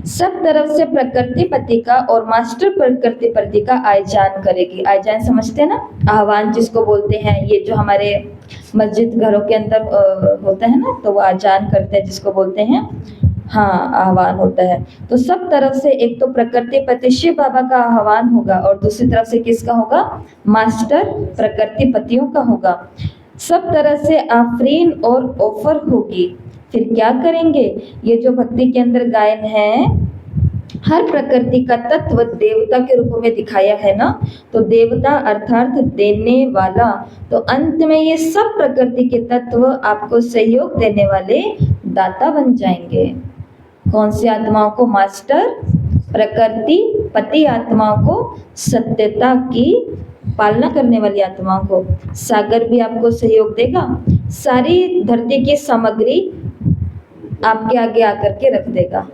सब तरफ से प्रकृति पति का और मास्टर प्रकृति पति का आयजान करेगी। आयजान समझते हैं ना, आह्वान जिसको बोलते हैं, ये जो हमारे मस्जिद घरों के अंदर होता है ना, तो वो आजान करते हैं जिसको बोलते हैं, हाँ आह्वान होता है। तो सब तरफ से एक तो प्रकृति पति शिव बाबा का आह्वान होगा और दूसरी तरफ से किसका होगा, मास्टर प्रकृति पतियों का होगा। सब तरह से आफरीन और ऑफर होगी। फिर क्या करेंगे, ये जो भक्ति के अंदर गायन है, हर प्रकृति का तत्व देवता के रूप में दिखाया है ना, तो देवता अर्थात देने वाला, तो अंत में ये सब प्रकृति के तत्व आपको सहयोग देने वाले दाता बन जाएंगे। कौन सी आत्माओं को, मास्टर प्रकृति पति आत्माओं को, सत्यता की पालना करने वाली आत्माओं को। सागर भी आपको सहयोग देगा, सारी धरती की सामग्री आपके आगे आकर के रख देगा।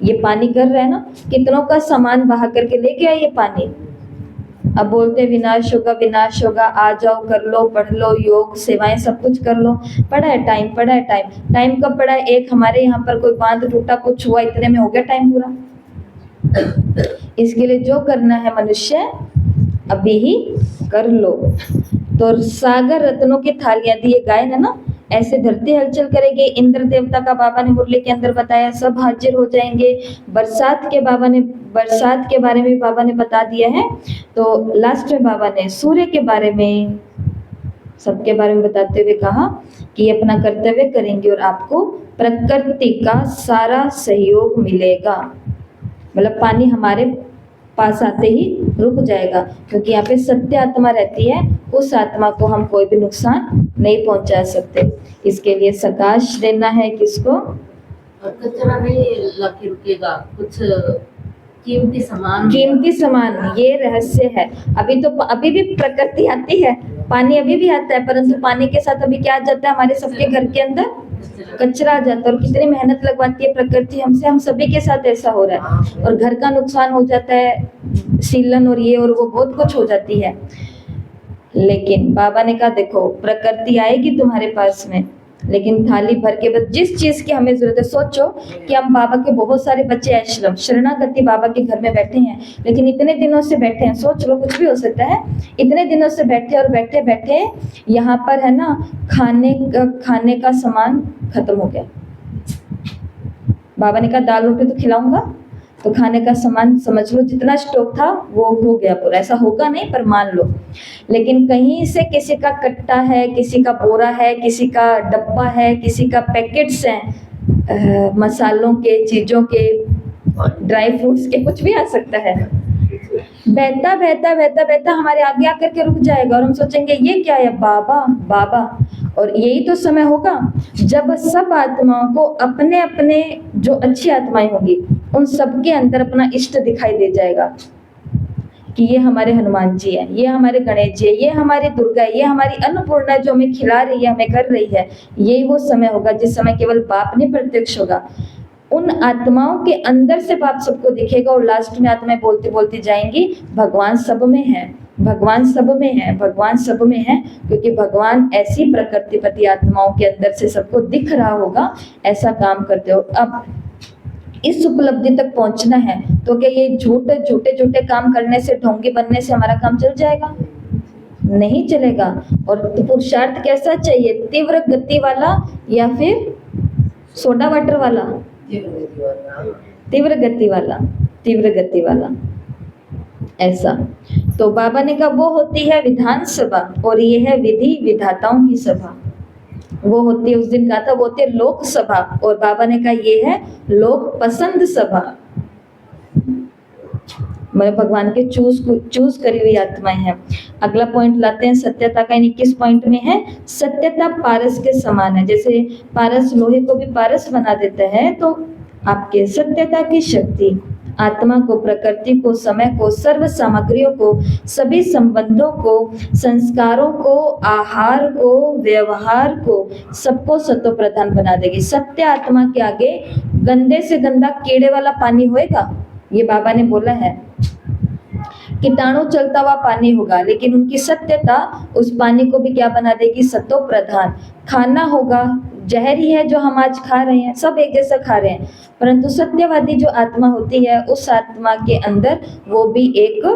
ये पानी कर रहा है ना, कितनों का सामान बहा करके ले गया ये पानी। अब बोलते विनाश होगा विनाश होगा, आ जाओ कर लो, पढ़ लो, योग सेवाएं सब कुछ कर लो। पड़ा है टाइम, पड़ा है टाइम, टाइम कब पड़ा है, एक हमारे यहाँ पर कोई बांध टूटा, कुछ हुआ, इतने में हो गया टाइम पूरा। इसके लिए जो करना है मनुष्य अभी ही कर लो। तो सागर रत्नों की थालियां दी, ये गायन है ना, ऐसे धरती हलचल करेगी। इंद्र देवता का बाबा ने मुरली के अंदर बताया, सब हाजिर हो जाएंगे। बरसात के बारे में बाबा ने बता दिया है। तो लास्ट में बाबा ने सूर्य के बारे में, सबके बारे में बताते हुए कहा कि ये अपना कर्तव्य करेंगे और आपको प्रकृति का सारा सहयोग मिलेगा। मतलब पानी हमारे पास आते ही रुक जाएगा, क्योंकि यहाँ पे सत्य आत्मा रहती है, उस आत्मा को हम कोई भी नुकसान नहीं पहुंचा सकते। इसके लिए सकाश देना है किसको, और कचरा नहीं लाके रुकेगा, कुछ कीमती सामान, ये रहस्य है। अभी भी प्रकृति आती है, पानी अभी भी आता है, परंतु पानी के साथ अभी क्या आ जाता है, हमारे सबके घर के अंदर कचरा आ जाता है। और कितनी मेहनत लगवाती है प्रकृति हमसे, हम सभी के साथ ऐसा हो रहा है। और घर का नुकसान हो जाता है, सीलन और ये और वो बहुत कुछ हो जाती है। लेकिन बाबा ने कहा देखो, प्रकृति आएगी तुम्हारे पास में, लेकिन थाली भर के बस जिस चीज की हमें जरूरत है। सोचो कि हम बाबा के बहुत सारे बच्चे आश्रम शरणागति बाबा के घर में बैठे हैं, लेकिन इतने दिनों से बैठे हैं, सोच लो कुछ भी हो सकता है, इतने दिनों से बैठे और बैठे बैठे यहाँ पर है ना, खाने का सामान खत्म हो गया। बाबा ने कहा दाल रोटी तो खिलाऊंगा, तो खाने का सामान समझ लो जितना स्टॉक था वो हो गया पूरा। ऐसा होगा नहीं पर मान लो, लेकिन कहीं से किसी का कट्टा है, किसी का बोरा है, किसी का डब्बा है, किसी का पैकेट्स हैं, मसालों के, चीज़ों के, ड्राई फ्रूट्स के, कुछ भी आ सकता है। बहता बहता बहता बहता हमारे आगे आकर के रुक जाएगा और हम सोचेंगे ये क्या है, बाबा बाबा। और यही तो समय होगा जब सब आत्माओं को अपने अपने जो अच्छी आत्माएं होंगी उन सबके अंदर अपना इष्ट दिखाई दे जाएगा कि ये हमारे हनुमान जी हैं, ये हमारे गणेश जी है, ये हमारी दुर्गा है, ये हमारी अन्नपूर्णा जो हमें खिला रही है, हमें कर रही है। यही वो समय होगा जिस समय केवल बाप नहीं प्रत्यक्ष होगा, उन आत्माओं के अंदर से बाप सबको दिखेगा। और लास्ट में आत्माएं बोलती बोलती जाएंगी भगवान सब में है, भगवान सब में है, भगवान सब में है, क्योंकि भगवान ऐसी प्रकृतिपति आत्माओं के अंदर से सबको दिख रहा होगा, ऐसा काम करते हो। अब इस उपलब्धि तक पहुंचना है तो क्या ये झूठे काम करने से, ढोंगी बनने से हमारा काम चल जाएगा? नहीं चलेगा। और पुरुषार्थ कैसा चाहिए, तीव्र गति वाला या फिर सोडा वाटर वाला? तीव्र गति वाला ऐसा। तो बाबा ने कहा वो होती है विधान सभा और ये है विधि विधाताओं की सभा। वो होती है, उस दिन कहा था वो होती है लोक सभा, और बाबा ने कहा ये है लोक पसंद सभा। मैं भगवान के चूज करी हुई आत्माएं हैं। अगला पॉइंट लाते हैं सत्यता का। 21 पॉइंट में है सत्यता पारस के समान है। जैसे पारस लोहे को भी पारस बना देता है, तो आपके सत्यता की शक्ति आत्मा को, प्रकृति को, समय को, सर्व सामग्रियों को, सभी संबंधों को, संस्कारों को, आहार को, व्यवहार को, सबको सत्व प्रधान बना देगी। सत्य आत्मा के आगे गंदे से गंदा कीड़े वाला पानी होएगा, ये बाबा ने बोला है। कीटाणु चलता हुआ पानी होगा, लेकिन उनकी सत्यता उस पानी को भी क्या बना देगी? सत्व प्रधान। खाना होगा, जहर ही है जो हम आज खा रहे हैं, सब एक जैसा खा रहे हैं, परंतु सत्यवादी जो आत्मा होती है, उस आत्मा के अंदर वो भी एक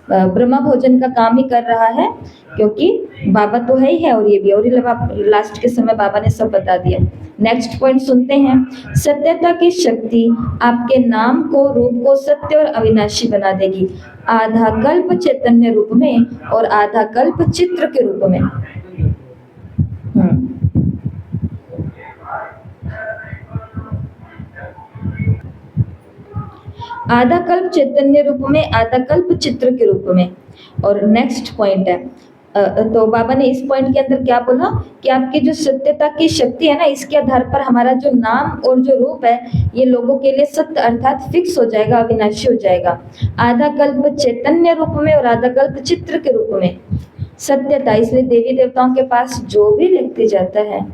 ब्रह्म भोजन का काम ही कर रहा है, क्योंकि बाबा तो है ही है और ये भी, और ये लास्ट के समय बाबा ने सब बता दिया। नेक्स्ट पॉइंट सुनते हैं। सत्यता की शक्ति आपके नाम को, रूप को सत्य और अविनाशी बना देगी, आधा कल्प चैतन्य रूप में और आधा कल्प चित्र के रूप में। आधा कल्प चैतन्य रूप में, आधा कल्प चित्र के रूप में। और नेक्स्ट पॉइंट है, तो बाबा ने इस पॉइंट के अंदर क्या बोला कि आपकी जो सत्यता की शक्ति है ना, इसके आधार पर हमारा जो नाम और जो रूप है, ये लोगों के लिए सत्य अर्थात फिक्स हो जाएगा, अविनाशी हो जाएगा। आधा कल्प चैतन्य रूप में और आधा कल्प चित्र के रूप में सत्यता। इसलिए देवी देवताओं के पास जो भी व्यक्ति जाता है,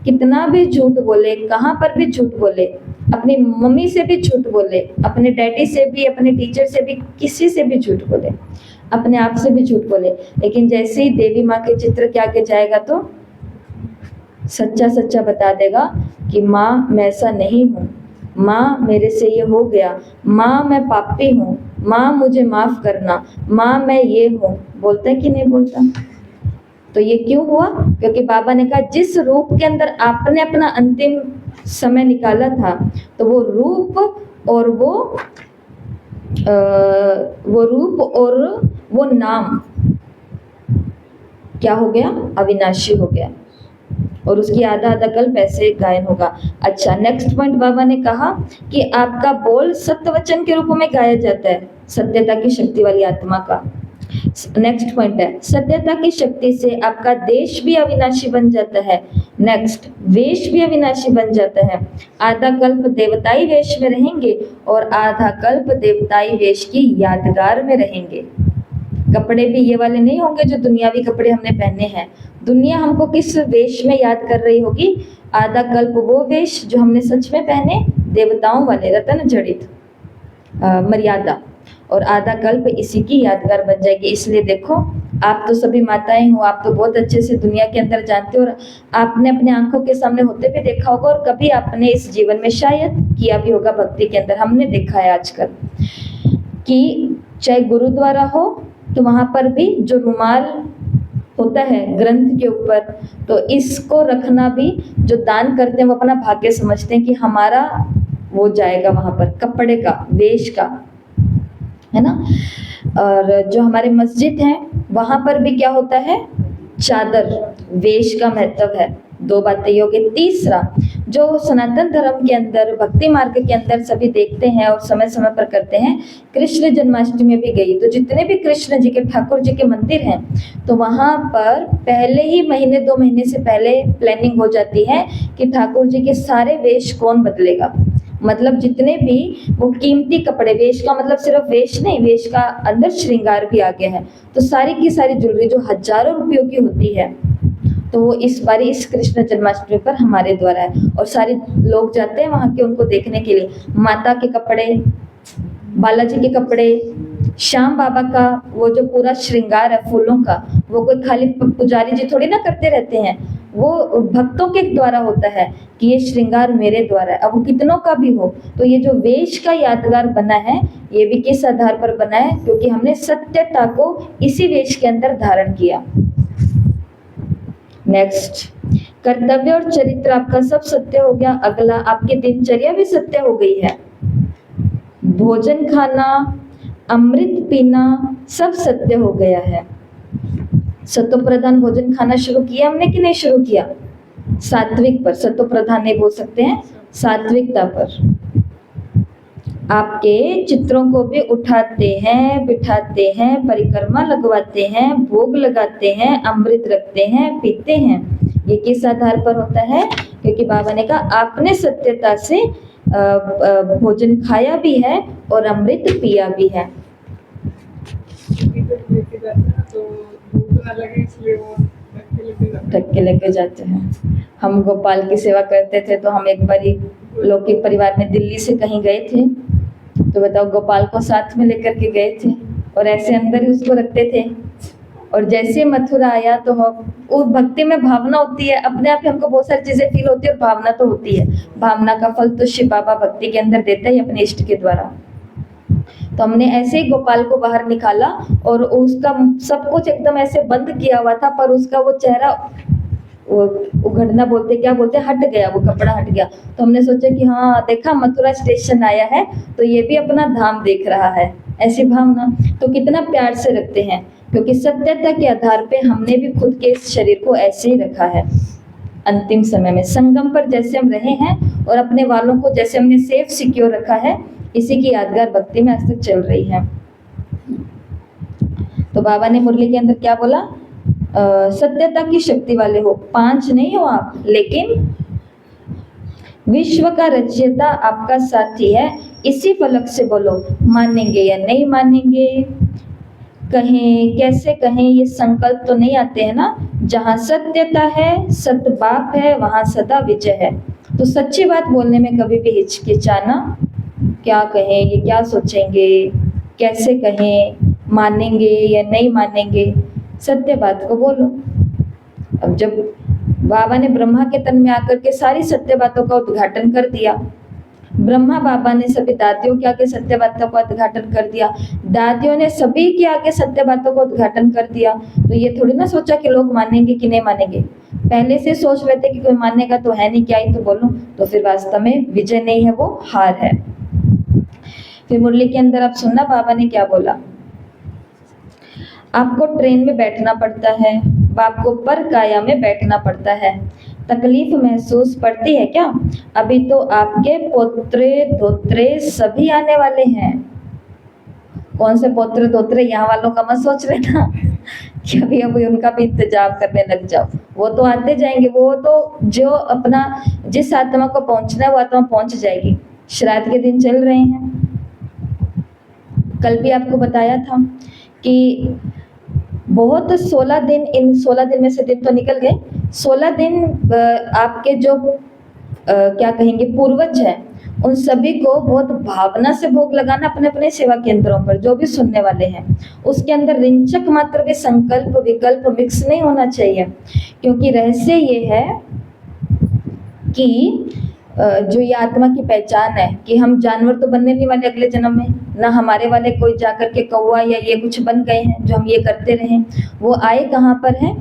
कितना भी झूठ बोले, कहाँ पर भी झूठ बोले, अपनी मम्मी से भी झूठ बोले, अपने डैडी से भी, अपने टीचर से भी, किसी से भी झूठ बोले, अपने आप से भी झूठ बोले, लेकिन जैसे ही देवी माँ के चित्र के आगे जाएगा तो सच्चा सच्चा बता देगा कि माँ मैं ऐसा नहीं हूँ, माँ मेरे से ये हो गया, माँ मैं पापी हूँ, माँ मुझे माफ करना, माँ मैं ये हूँ। बोलता है कि नहीं बोलता? तो ये क्यों हुआ? क्योंकि बाबा ने कहा जिस रूप के अंदर आपने अपना अंतिम समय निकाला था, तो वो रूप और वो नाम क्या हो गया? अविनाशी हो गया, और उसकी आधा आधा कल्प ऐसे गायन होगा। अच्छा, नेक्स्ट पॉइंट बाबा ने कहा कि आपका बोल सत्य वचन के रूप में गाया जाता है, सत्यता की शक्ति वाली आत्मा का। नेक्स्ट पॉइंट है, सत्यता की शक्ति से आपका देश भी अविनाशी बन जाता है। नेक्स्ट, वेश भी अविनाशी बन जाता है। आधा कल्प देवताई वेश में रहेंगे और आधा कल्प देवताई वेश की यादगार में रहेंगे। कपड़े भी ये वाले नहीं होंगे जो दुनियावी कपड़े हमने पहने हैं। दुनिया हमको किस वेश में याद कर रही होगी? आधा कल्प वो वेश जो हमने सच में पहने, देवताओं वाले, रतन जड़ित मर्यादा, और आधा कल्प इसी की यादगार बन जाएगी। इसलिए देखो, आप तो सभी माताएं हो, आप तो बहुत अच्छे से दुनिया के अंदर जानते हो, और आपने अपने आंखों के सामने होते भी देखा होगा, और कभी आपने इस जीवन में शायद किया भी होगा भक्ति के अंदर। हमने देखा है आजकल कि चाहे गुरुद्वारा हो तो वहाँ पर भी जो रुमाल होता है ग्रंथ के ऊपर, तो इसको रखना भी जो दान करते हैं वो अपना भाग्य समझते हैं कि हमारा वो जाएगा वहाँ पर, कपड़े का, वेश का, है ना। और जो हमारे मस्जिद हैं वहाँ पर भी क्या होता है? चादर, वेश का महत्व है। दो बातें ये हो गई। तीसरा, जो सनातन धर्म के अंदर, भक्ति मार्ग के अंदर सभी देखते हैं और समय समय पर करते हैं, कृष्ण जन्माष्टमी में भी गई तो जितने भी कृष्ण जी के, ठाकुर जी के मंदिर हैं, तो वहाँ पर पहले ही महीने 2 महीने से पहले प्लानिंग हो जाती है कि ठाकुर जी के सारे वेश कौन बदलेगा। मतलब जितने भी वो कीमती कपड़े, वेश का मतलब सिर्फ वेश नहीं, वेश का अंदर श्रृंगार भी आ गया है, तो सारी की सारी ज्वेलरी जो हजारों रुपयों की होती है, तो वो इस बारी इस कृष्ण जन्माष्टमी पर हमारे द्वारा है, और सारे लोग जाते हैं वहाँ के उनको देखने के लिए। माता के कपड़े, बालाजी के कपड़े, श्याम बाबा का वो जो पूरा श्रृंगार है फूलों का, वो कोई खाली पुजारी जी थोड़ी ना करते रहते हैं, वो भक्तों के द्वारा होता है कि ये श्रृंगार मेरे द्वारा है। अब वो कितनों का भी हो, तो ये जो वेश का यादगार बना है, ये भी किस आधार पर बना है? क्योंकि हमने सत्यता को इसी वेश के अंदर धारण किया। नेक्स्ट, कर्तव्य और चरित्र आपका सब सत्य हो गया। अगला, आपकी दिनचर्या भी सत्य हो गई है। भोजन खाना, अमृत पीना, सब सत्य हो गया है। सत्व प्रधान भोजन खाना शुरू किया हमने कि नहीं शुरू किया? सात्विक पर, सत्व प्रधान नहीं बोल सकते हैं, सात्विकता पर। आपके चित्रों को भी उठाते हैं, बिठाते हैं, परिक्रमा लगवाते हैं, भोग लगाते हैं, अमृत रखते हैं, पीते हैं। ये किस आधार पर होता है? क्योंकि बाबा ने कहा आपने सत्यता से भोजन खाया भी है और अमृत पिया भी है। लेके जाते हैं तो भूख ना लगे इसलिए वो ढक के लेके जाते हैं। हम गोपाल की सेवा करते थे तो हम एक बारी लौकिक परिवार में दिल्ली से कहीं गए थे, तो बताओ गोपाल को साथ में लेकर के गए थे और ऐसे अंदर ही उसको रखते थे। और जैसे मथुरा आया तो वो भक्ति में भावना होती है, अपने आप ही हमको बहुत सारी चीजें फील होती है और भावना तो होती है। भावना का फल तो शिव बाबा भक्ति के अंदर देता है अपने इष्ट के द्वारा। तो हमने ऐसे ही गोपाल को बाहर निकाला और उसका सब कुछ एकदम ऐसे बंद किया हुआ था, पर उसका वो चेहरा वो उघड़ना बोलते क्या बोलते हट गया, वो कपड़ा हट गया। तो हमने सोचा कि हाँ देखा मथुरा स्टेशन आया है तो ये भी अपना धाम देख रहा है, ऐसी भावना। तो कितना प्यार से रखते हैं, क्योंकि सत्यता के आधार पे हमने भी खुद के इस शरीर को ऐसे ही रखा है। अंतिम समय में संगम पर जैसे हम रहे हैं और अपने वालों को जैसे हमने सेफ सिक्योर रखा है, इसी की यादगार भक्ति में आज तक चल रही है। तो बाबा ने मुरली के अंदर क्या बोला, सत्यता की शक्ति वाले हो, 5 नहीं हो आप, लेकिन विश्व का रचयिता आपका साथी है। इसी फलक से बोलो, मानेंगे या नहीं मानेंगे, कहें कैसे कहें, ये संकल्प तो नहीं आते हैं ना। जहाँ सत्यता है, सतबाप है, वहाँ सदा विजय है। तो सच्ची बात बोलने में कभी भी हिचकिचाना, क्या कहें, ये क्या सोचेंगे, कैसे कहें, मानेंगे या नहीं मानेंगे, सत्य बात को बोलो। अब जब बाबा ने ब्रह्मा के तन में आकर के सारी सत्य बातों का उद्घाटन कर दिया, ब्रह्मा बाबा ने सभी दादियों के आगे सत्य बातों का उद्घाटन कर दिया, दादियों ने सभी के आगे सत्य बातों का उद्घाटन कर दिया, तो ये थोड़ी ना सोचा कि लोग मानेंगे कि नहीं मानेंगे। पहले से सोच लेते कि कोई मानेगा तो है नहीं, क्या ही तो बोलूं, तो फिर वास्तव में विजय नहीं है, वो हार है। फिर मुरली के अंदर आप सुनना बाबा ने क्या बोला, आपको ट्रेन में बैठना पड़ता है, बाप को पर काया में बैठना पड़ता है, तकलीफ महसूस पड़ती है क्या? अभी तो आपके पोत्रे धोत्रे सभी आने वाले हैं। कौन से पोत्रे धोत्रे, यहाँ वालों का मत सोच लेना कि अभी अभी उनका भी इंतजाम करने लग जाओ, वो तो आते जाएंगे। वो तो जो अपना जिस आत्मा को पहुंचना है वो आत्मा पहुंच जाएगी। श्राद्ध के दिन चल रहे हैं, कल भी आपको बताया था कि बहुत 16 दिन, इन 16 दिन में से दिन तो निकल गए, 16 दिन आपके जो क्या कहेंगे पूर्वज हैं, उन सभी को बहुत भावना से भोग लगाना अपने अपने सेवा केंद्रों पर, जो भी सुनने वाले हैं। उसके अंदर रिंचक मात्र भी संकल्प विकल्प मिक्स नहीं होना चाहिए, क्योंकि रहस्य ये है कि जो ये आत्मा की पहचान है कि हम जानवर तो बनने नहीं वाले अगले जन्म में, ना हमारे वाले कोई जाकर के कौवा या ये कुछ बन गए हैं जो हम ये करते रहे। वो आए कहाँ पर हैं,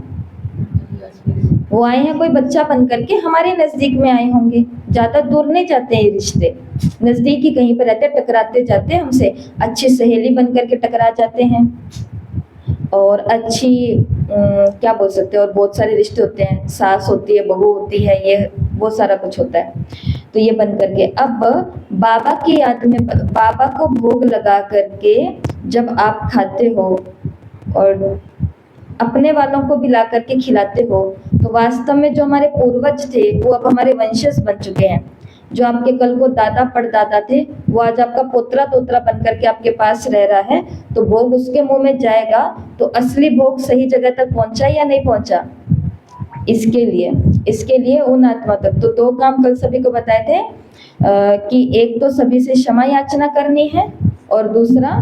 वो आए हैं कोई बच्चा बन करके हमारे नजदीक में आए होंगे। ज्यादा दूर नहीं जाते हैं, रिश्ते नजदीक ही कहीं पर रहते, टकराते जाते हैं हमसे, अच्छी सहेली बन करके टकरा जाते हैं, और अच्छी क्या बोल सकते हैं, और बहुत सारे रिश्ते होते हैं, सास होती है, बहू होती है, ये बहुत सारा कुछ होता है। तो ये बन करके अब बाबा की याद में बाबा को भोग लगा करके जब आप खाते हो और अपने वालों को भी ला करके खिलाते हो, तो वास्तव में जो हमारे पूर्वज थे वो अब हमारे वंशज बन चुके हैं। जो आपके कल को दादा परदादा थे वो आज आपका पोतरा तोतरा बन करके आपके पास रह रहा है, तो भोग उसके मुंह में जाएगा तो असली भोग सही जगह तक पहुंचा या नहीं पहुंचा, इसके लिए उन आत्मा तक। तो 2 काम कल सभी को बताए थे कि एक तो सभी से क्षमा याचना करनी है, और दूसरा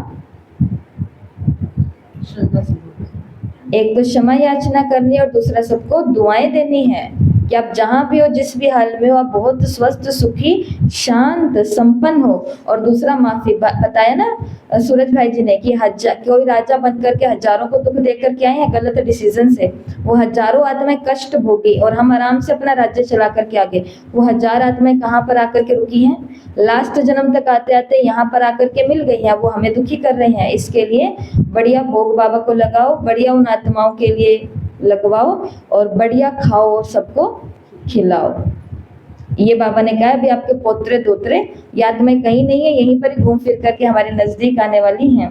एक तो क्षमा याचना करनी है और दूसरा सबको दुआएं देनी है कि आप जहाँ भी हो, जिस भी हाल में हो, आप बहुत स्वस्थ सुखी शांत संपन्न हो। और दूसरा माफी, बताया ना सूरज भाई जी ने कि कोई राजा बन करके हजारों को दुख दे करके आए हैं गलत डिसीजन से, वो हजारों आत्माएं कष्ट भोगी और हम आराम से अपना राज्य चला करके आगे। वो 1000 आत्माएं कहाँ पर आकर के रुकी हैं, लास्ट जन्म तक आते आते यहाँ पर आकर के मिल गई हैं, वो हमें दुखी कर रहे हैं। इसके लिए बढ़िया भोग बाबा को लगाओ, बढ़िया उन आत्माओं के लिए लगवाओ और बढ़िया खाओ और सबको खिलाओ। ये बाबा ने कहा भी आपके पोत्रे दोत्रे याद में कहीं नहीं है, यहीं पर ही घूम फिर करके हमारे नजदीक आने वाली हैं।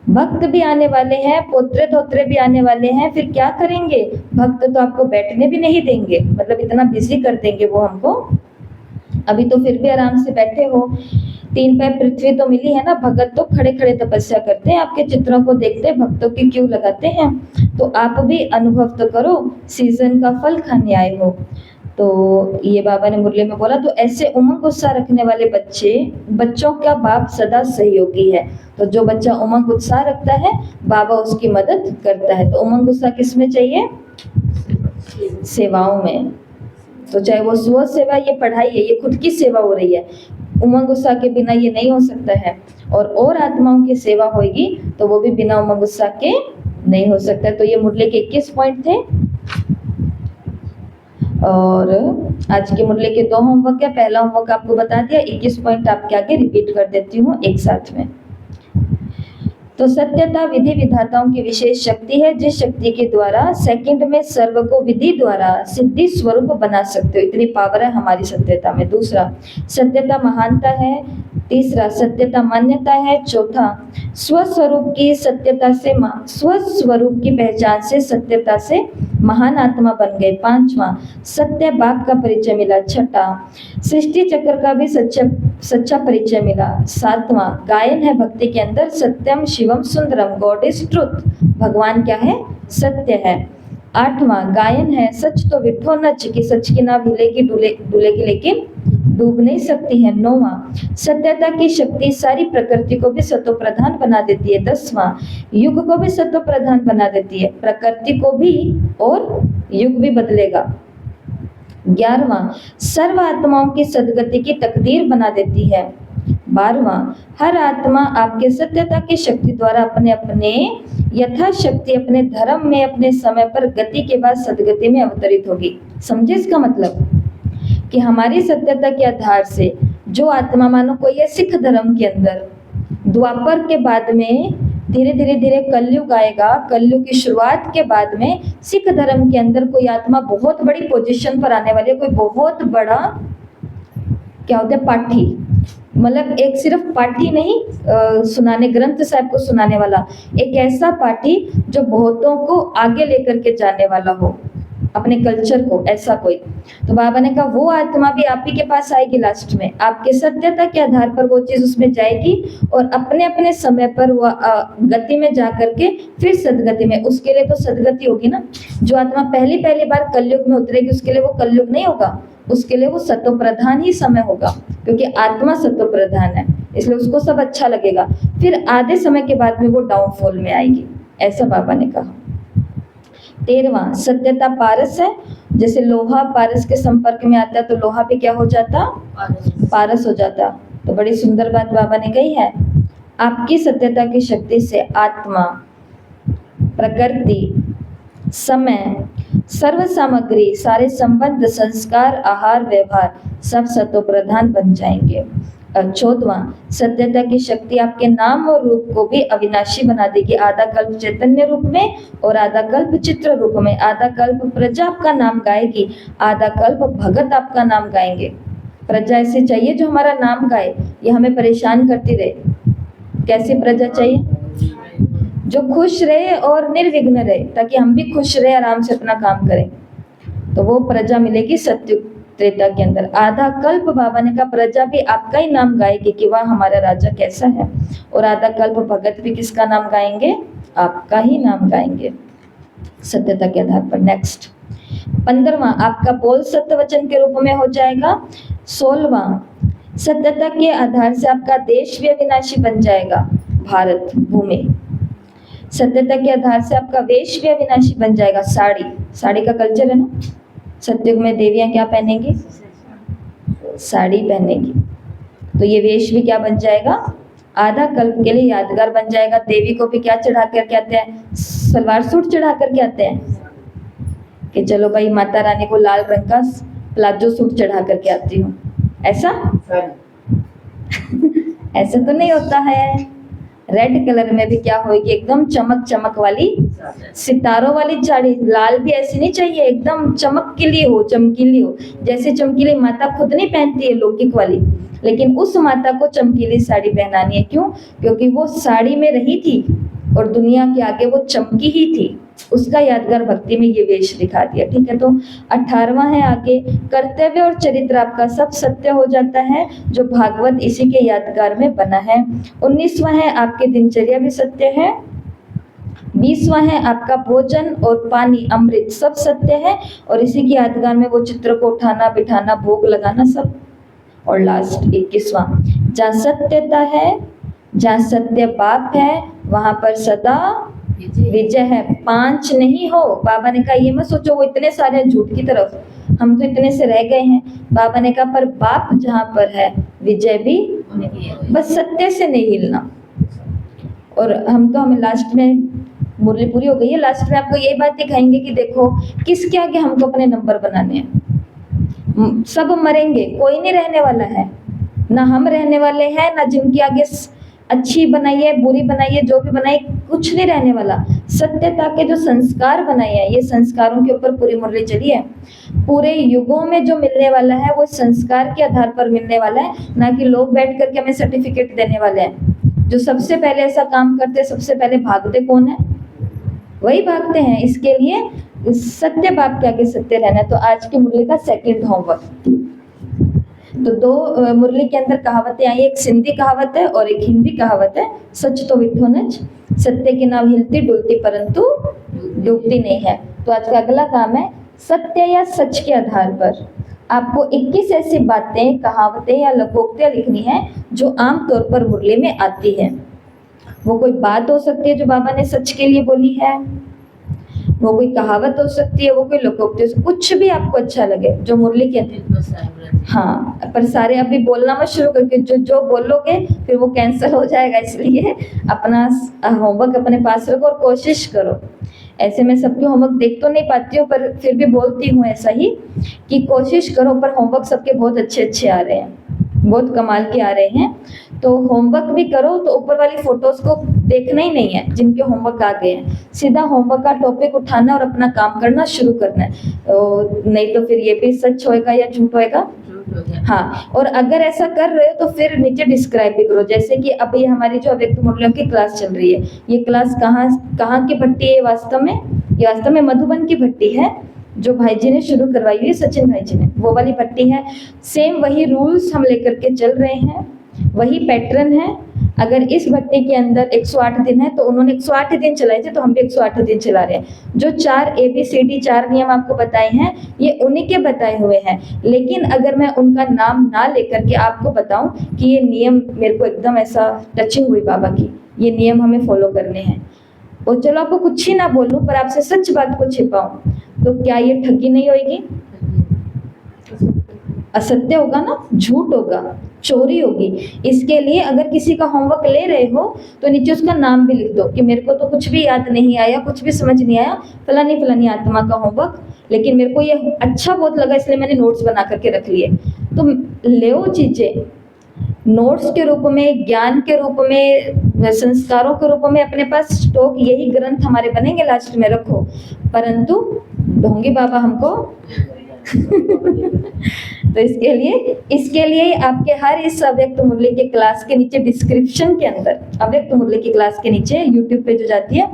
भक्त भी आने वाले हैं, पोत्रे धोत्रे भी आने वाले हैं। फिर क्या करेंगे, भक्त तो आपको बैठने भी नहीं देंगे, मतलब इतना बिजी कर देंगे वो हमको अभी तो फिर भी आराम से बैठे हो, 3 पैर पृथ्वी तो मिली है ना, भगत तो खड़े खड़े तपस्या करते हैं, आपके चित्रों को देखते हैं, भक्तों की क्यों लगाते हैं। तो आप भी अनुभव तो करो, सीजन का फल खाने आए हो। तो ये बाबा ने मुरली में बोला, तो ऐसे उमंग उत्साह रखने वाले बच्चों का बाप सदा सहयोगी है। तो जो बच्चा उमंग उत्साह रखता है, बाबा उसकी मदद करता है। तो उमंग उत्साह किस में चाहिए? सेवाओं में। तो चाहे वो स्व सेवा, ये पढ़ाई है, ये खुद की सेवा हो रही है, उमंग उत्साह के बिना ये नहीं हो सकता है। और आत्माओं की सेवा होगी तो वो भी बिना उमंग उत्साह के नहीं हो सकता। तो ये मुरली के 21 पॉइंट थे। और आज की मुरली के 2 होमवर्क है। पहला होमवर्क आपको बता दिया, 21 पॉइंट आपके आगे रिपीट कर देती हूँ एक साथ में। तो सत्यता विधि विधाताओं की विशेष शक्ति है, जिस शक्ति के द्वारा सेकंड में सर्व को विधि द्वारा सिद्धि स्वरूप बना सकते हो। इतनी पावर है हमारी सत्यता में। दूसरा, सत्यता महानता है। तीसरा, सत्यता मान्यता है। चौथा, स्वस्वरूप की सत्यता से स्वस्वरूप की पहचान से सत्यता से महान आत्मा बन गए। पांचवा, सत्य बाप का परिचय मिला। छठा, सृष्टि चक्र का भी सच्चा परिचय मिला। सातवां, गायन है भक्ति के अंदर, सत्यम शिवम सुंदरम, गॉड इज ट्रुथ, भगवान क्या है? सत्य है। आठवां, गायन है सच तो विठो नच, कि सच की नाव हिलेगी डुलेगी लेकिन डूब नहीं सकती है। नौवां, सत्यता की शक्ति सारी प्रकृति को भी सत्व प्रधान बना देती है। 10वां, युग को भी सत्व प्रधान बना देती है, प्रकृति को भी और युग भी बदलेगा। 11वां, सर्व आत्माओं की सदगति की तकदीर बना देती है। 12वां, हर आत्मा आपके सत्यता की शक्ति द्वारा अपने अपने यथाशक्ति अपने धर्म में अपने समय पर गति के बाद सदगति में अवतरित होगी। समझे इसका मतलब? कि हमारी सत्यता के आधार से जो आत्मा, मानो कोई है सिख धर्म के अंदर, द्वापर के बाद में धीरे धीरे कलयुग आएगा, कलयुग की शुरुआत के बाद में सिख धर्म के अंदर कोई आत्मा बहुत बड़ी पोजीशन पर आने वाली है। कोई बहुत बड़ा क्या होता है? पाठी, मतलब एक सिर्फ पाठी नहीं सुनाने, ग्रंथ साहब को सुनाने वाला, एक ऐसा पाठी जो बहुतों को आगे लेकर के जाने वाला हो अपने कल्चर को, ऐसा कोई। तो बाबा ने कहा वो आत्मा भी आप ही के पास आएगी लास्ट में, आपके सत्यता के आधार पर वो चीज उसमें जाएगी और अपने अपने समय पर वो गति में जा करके फिर सदगति में, उसके लिए तो सदगति होगी ना। जो आत्मा पहली बार कलयुग में उतरेगी उसके लिए वो कलयुग नहीं होगा, उसके लिए वो सत्व प्रधान ही समय होगा, क्योंकि आत्मा सत्व प्रधान है, इसलिए उसको सब अच्छा लगेगा। फिर आधे समय के बाद में वो डाउनफॉल में आएगी, ऐसा बाबा ने कहा। 13वां, सत्यता पारस है। जैसे लोहा पारस के संपर्क में आता है तो लोहा भी क्या हो जाता? पारस हो जाता। तो बड़ी सुंदर बात बाबा ने कही है, आपकी सत्यता की शक्ति से आत्मा, प्रकृति, समय, सर्व सामग्री, सारे संबंध, संस्कार, आहार, व्यवहार सब सत्व प्रधान बन जाएंगे। 14वां, सत्यता की शक्ति आपके नाम और रूप को भी अविनाशी बना देगी। आधा कल्प चैतन्य रूप में और आधा कल्प चित्र रूप में। आधा कल्प प्रजा आपका नाम गाएगी, आधा कल्प भगत आपका नाम गाएंगे। प्रजा ऐसी चाहिए जो हमारा नाम गाए, ये हमें परेशान करती रहे। कैसी प्रजा चाहिए? जो खुश रहे और निर्विघ्न रहे, ताकि हम भी खुश रहे, आराम से अपना काम करें। तो वो प्रजा मिलेगी सत्युग त्रेता के अंदर। आधा कल्प बाबा ने कहा प्रजा भी आपका ही नाम गाएगी कि वाह हमारा राजा कैसा है, और आधा कल्प भगत भी किसका नाम गाएंगे? आपका ही नाम गाएंगे सत्यता के आधार पर। नेक्स्ट 15वां, आपका बोल सत्य वचन के रूप में हो जाएगा। 16वां, सत्यता के आधार से आपका देश भी अविनाशी बन जाएगा, भारत भूमि। सत्यता के आधार से आपका वेश भी अविनाशी बन जाएगा। साड़ी का कल्चर है ना, सत्युग में देवियां क्या पहनेंगी? साड़ी पहनेगी। तो ये वेश भी क्या बन जाएगा? आधा कल्प के लिए यादगार बन जाएगा। देवी को भी क्या चढ़ा करके आते हैं? सलवार सूट चढ़ा करके आते हैं कि चलो भाई माता रानी को लाल रंग का प्लाजो सूट चढ़ा करके आती हूँ, ऐसा ऐसा तो नहीं होता है। रेड कलर में भी क्या होगी? एकदम चमक वाली सितारों वाली साड़ी। लाल भी ऐसी नहीं चाहिए, एकदम चमकीली हो। जैसे चमकीली माता खुद नहीं पहनती है लौकिक वाली, लेकिन उस माता को चमकीली साड़ी पहनानी है। क्यों? क्योंकि वो साड़ी में रही थी और दुनिया के आगे वो चमकी ही थी। उसका यादगार भक्ति में ये वेश दिखा दिया। ठीक है, तो 18वां है आगे, कर्तव्य और चरित्र आपका सब सत्य हो जाता है, जो भागवत इसी के यादगार में बना है। 19वां है आपके दिनचर्या भी सत्य है। 20वां है आपका भोजन और पानी अमृत सब सत्य है, और इसी की यादगार में वो चित्र को उठाना बिठाना भोग लगाना सब। और लास्ट 21वां, जहाँ सत्यता है, जहाँ सत्य बाप है, वहां पर सदा विजय है। 5 नहीं हो, बाबा ने कहा ये मत सोचो वो इतने सारे हैं झूठ की तरफ, हम तो इतने से रह गए हैं। बाबा ने कहा पर बाप जहाँ पर है विजय भी, बस सत्य से नहीं हिलना। और हमें लास्ट में मुरली पूरी हो गई है, लास्ट में आपको यही बात दिखाएंगे कि देखो किसके आगे हमको अपने नंबर बनाने हैं। सब मरेंगे, कोई नहीं रहने वाला है, ना हम रहने वाले हैं, ना जिनके आगे अच्छी बनाइए बुरी बनाइए जो भी बनाइए, कुछ नहीं रहने वाला। सत्यता के जो संस्कार बनाए हैं, ये संस्कारों के ऊपर पूरी मुरली चली है। पूरे युगों में जो मिलने वाला है वो संस्कार के आधार पर मिलने वाला है, ना कि लोग बैठ करके हमें सर्टिफिकेट देने वाले हैं। जो सबसे पहले ऐसा काम करते, सबसे पहले भागते कौन है? वही भागते हैं। इसके लिए सत्य बाप के आगे सत्य रहना है। तो आज की मुरली का सेकंड होमवर्क, तो 2 मुरली के अंदर कहावतें आई, एक सिंधी कहावत है और एक हिंदी कहावत है। सच तो विठो नच, सत्य की नाव हिलती डुलती परंतु डूबती नहीं है। तो आज का अगला काम है, सत्य या सच के आधार पर आपको 21 ऐसी बातें, कहावतें या लोकोक्तियां लिखनी है जो आम तौर पर मुरली में आती है। वो कोई बात हो सकती है जो बाबा ने सच के लिए बोली है, वो कोई कहावत हो सकती है, वो कोई लोकोक्ति हो सकती है, कुछ भी आपको अच्छा लगे जो मुरली के अंदर। हाँ, पर सारे अभी बोलना मत शुरू करके, जो बोलोगे फिर वो कैंसिल हो जाएगा, इसलिए अपना होमवर्क अपने पास रखो और कोशिश करो। ऐसे मैं सबके होमवर्क देख तो नहीं पाती हूँ, पर फिर भी बोलती हूँ ऐसा ही कि कोशिश करो। पर होमवर्क सबके बहुत अच्छे अच्छे आ रहे हैं, बहुत कमाल के आ रहे हैं। तो होमवर्क भी करो, तो ऊपर वाली फोटोज को देखना ही नहीं है जिनके होमवर्क आ गए हैं, सीधा होमवर्क का टॉपिक उठाना और अपना काम करना शुरू करना है। नहीं तो फिर ये भी सच होएगा या झूठ होएगा। हाँ, और अगर ऐसा कर रहे हो तो फिर नीचे डिस्क्राइब भी करो। जैसे कि अभी हमारी जो अव्यक्त मुरलियों की क्लास चल रही है, ये क्लास कहाँ की भट्टी है? वास्तव में ये वास्तव में मधुबन की भट्टी है, जो भाई जी ने शुरू करवाई हुई है, सचिन भाई जी ने, वो वाली भट्टी है। सेम वही रूल्स हम लेकर के चल रहे हैं, वही पैटर्न है। अगर इस भट्टी के अंदर 108 दिन है तो उन्होंने 108 दिन चलाए थे, तो हम भी 108 दिन चला रहे हैं। जो 4 ABCD 4 नियम आपको बताए हैं, ये उन्हीं के बताए हुए हैं। लेकिन अगर मैं उनका नाम ना लेकर के आपको बताऊं कि ये नियम मेरे को एकदम ऐसा टचिंग हुई बाबा की, ये नियम हमें फॉलो करने हैं, और चलो आपको कुछ ही ना बोलूं पर आपसे सच बात को छिपाऊं, तो क्या ये ठगी नहीं होगी? असत्य होगा ना, झूठ होगा, चोरी होगी। इसके लिए अगर किसी का होमवर्क ले रहे हो तो नीचे उसका नाम भी लिख दो कि मेरे को तो कुछ भी याद नहीं आया, कुछ भी समझ नहीं आया, फलानी आत्मा का होमवर्क, लेकिन मेरे को ये अच्छा बहुत लगा इसलिए मैंने नोट्स बना करके रख लिए। तो ले चीजें नोट्स के रूप में, ज्ञान के रूप में, संस्कारों के रूप में अपने पास स्टॉक, यही ग्रंथ हमारे बनेंगे लास्ट में, रखो। परंतु ढोंगी बाबा हमको तो इसके लिए आपके हर इस अव्यक्त मुरली के क्लास के नीचे डिस्क्रिप्शन के अंदर, अव्यक्त मुरली की क्लास के नीचे यूट्यूब पे जो जाती है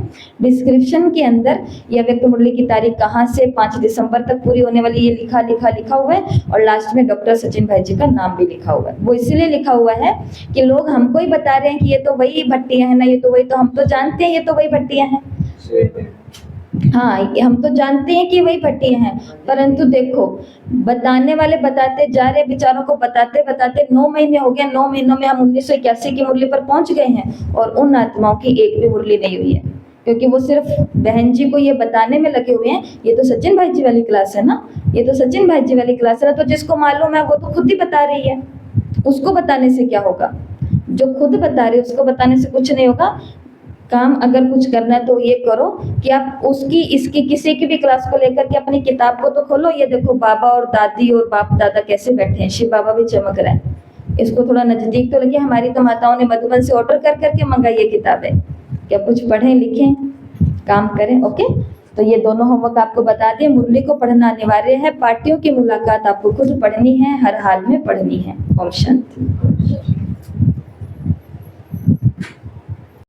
डिस्क्रिप्शन के अंदर, ये अव्यक्त मुरली की तारीख कहाँ से 5 दिसंबर तक पूरी होने वाली, ये लिखा हुआ है। और लास्ट में डॉक्टर सचिन भाई जी का नाम भी लिखा हुआ है। वो इसलिए लिखा हुआ है कि लोग हमको ही बता रहे हैं कि ये तो वही भट्टियां हैं ना, ये तो वही, तो हम तो जानते हैं ये तो वही भट्टियां हैं। हाँ, हम तो जानते हैं कि वही भट्टियां हैं, परंतु देखो बताने वाले बताते जा रहे, बेचारों को बताते बताते 9 महीने हो गए। 9 महीनों में हम 1981 की मुरली पर पहुंच गए हैं, और उन आत्माओं की एक भी मुरली नहीं हुई है, क्योंकि वो सिर्फ बहन जी को ये बताने में लगे हुए हैं। ये तो सचिन भाई जी वाली क्लास है ना, ये तो सचिन भाई जी वाली क्लास है ना, तो जिसको मालूम है वो तो खुद ही बता रही है, उसको बताने से क्या होगा? जो खुद बता रही है उसको बताने से कुछ नहीं होगा। काम अगर कुछ करना है तो ये करो कि आप उसकी, इसकी, किसी की भी क्लास को लेकर के अपनी किताब को तो खोलो। ये देखो बाबा और दादी और बाप दादा कैसे बैठे हैं, शिव बाबा भी चमक रहा है, इसको थोड़ा नजदीक तो लगे। हमारी तो माताओं ने मधुबन से ऑर्डर कर करके मंगाई ये किताबें, क्या कुछ पढ़ें लिखें काम करें। ओके, तो ये दोनों होमवर्क आपको बता दिए। मुरली को पढ़ना अनिवार्य है, पार्टियों की मुलाकात आपको खुद पढ़नी है, हर हाल में पढ़नी है। ओम शांति।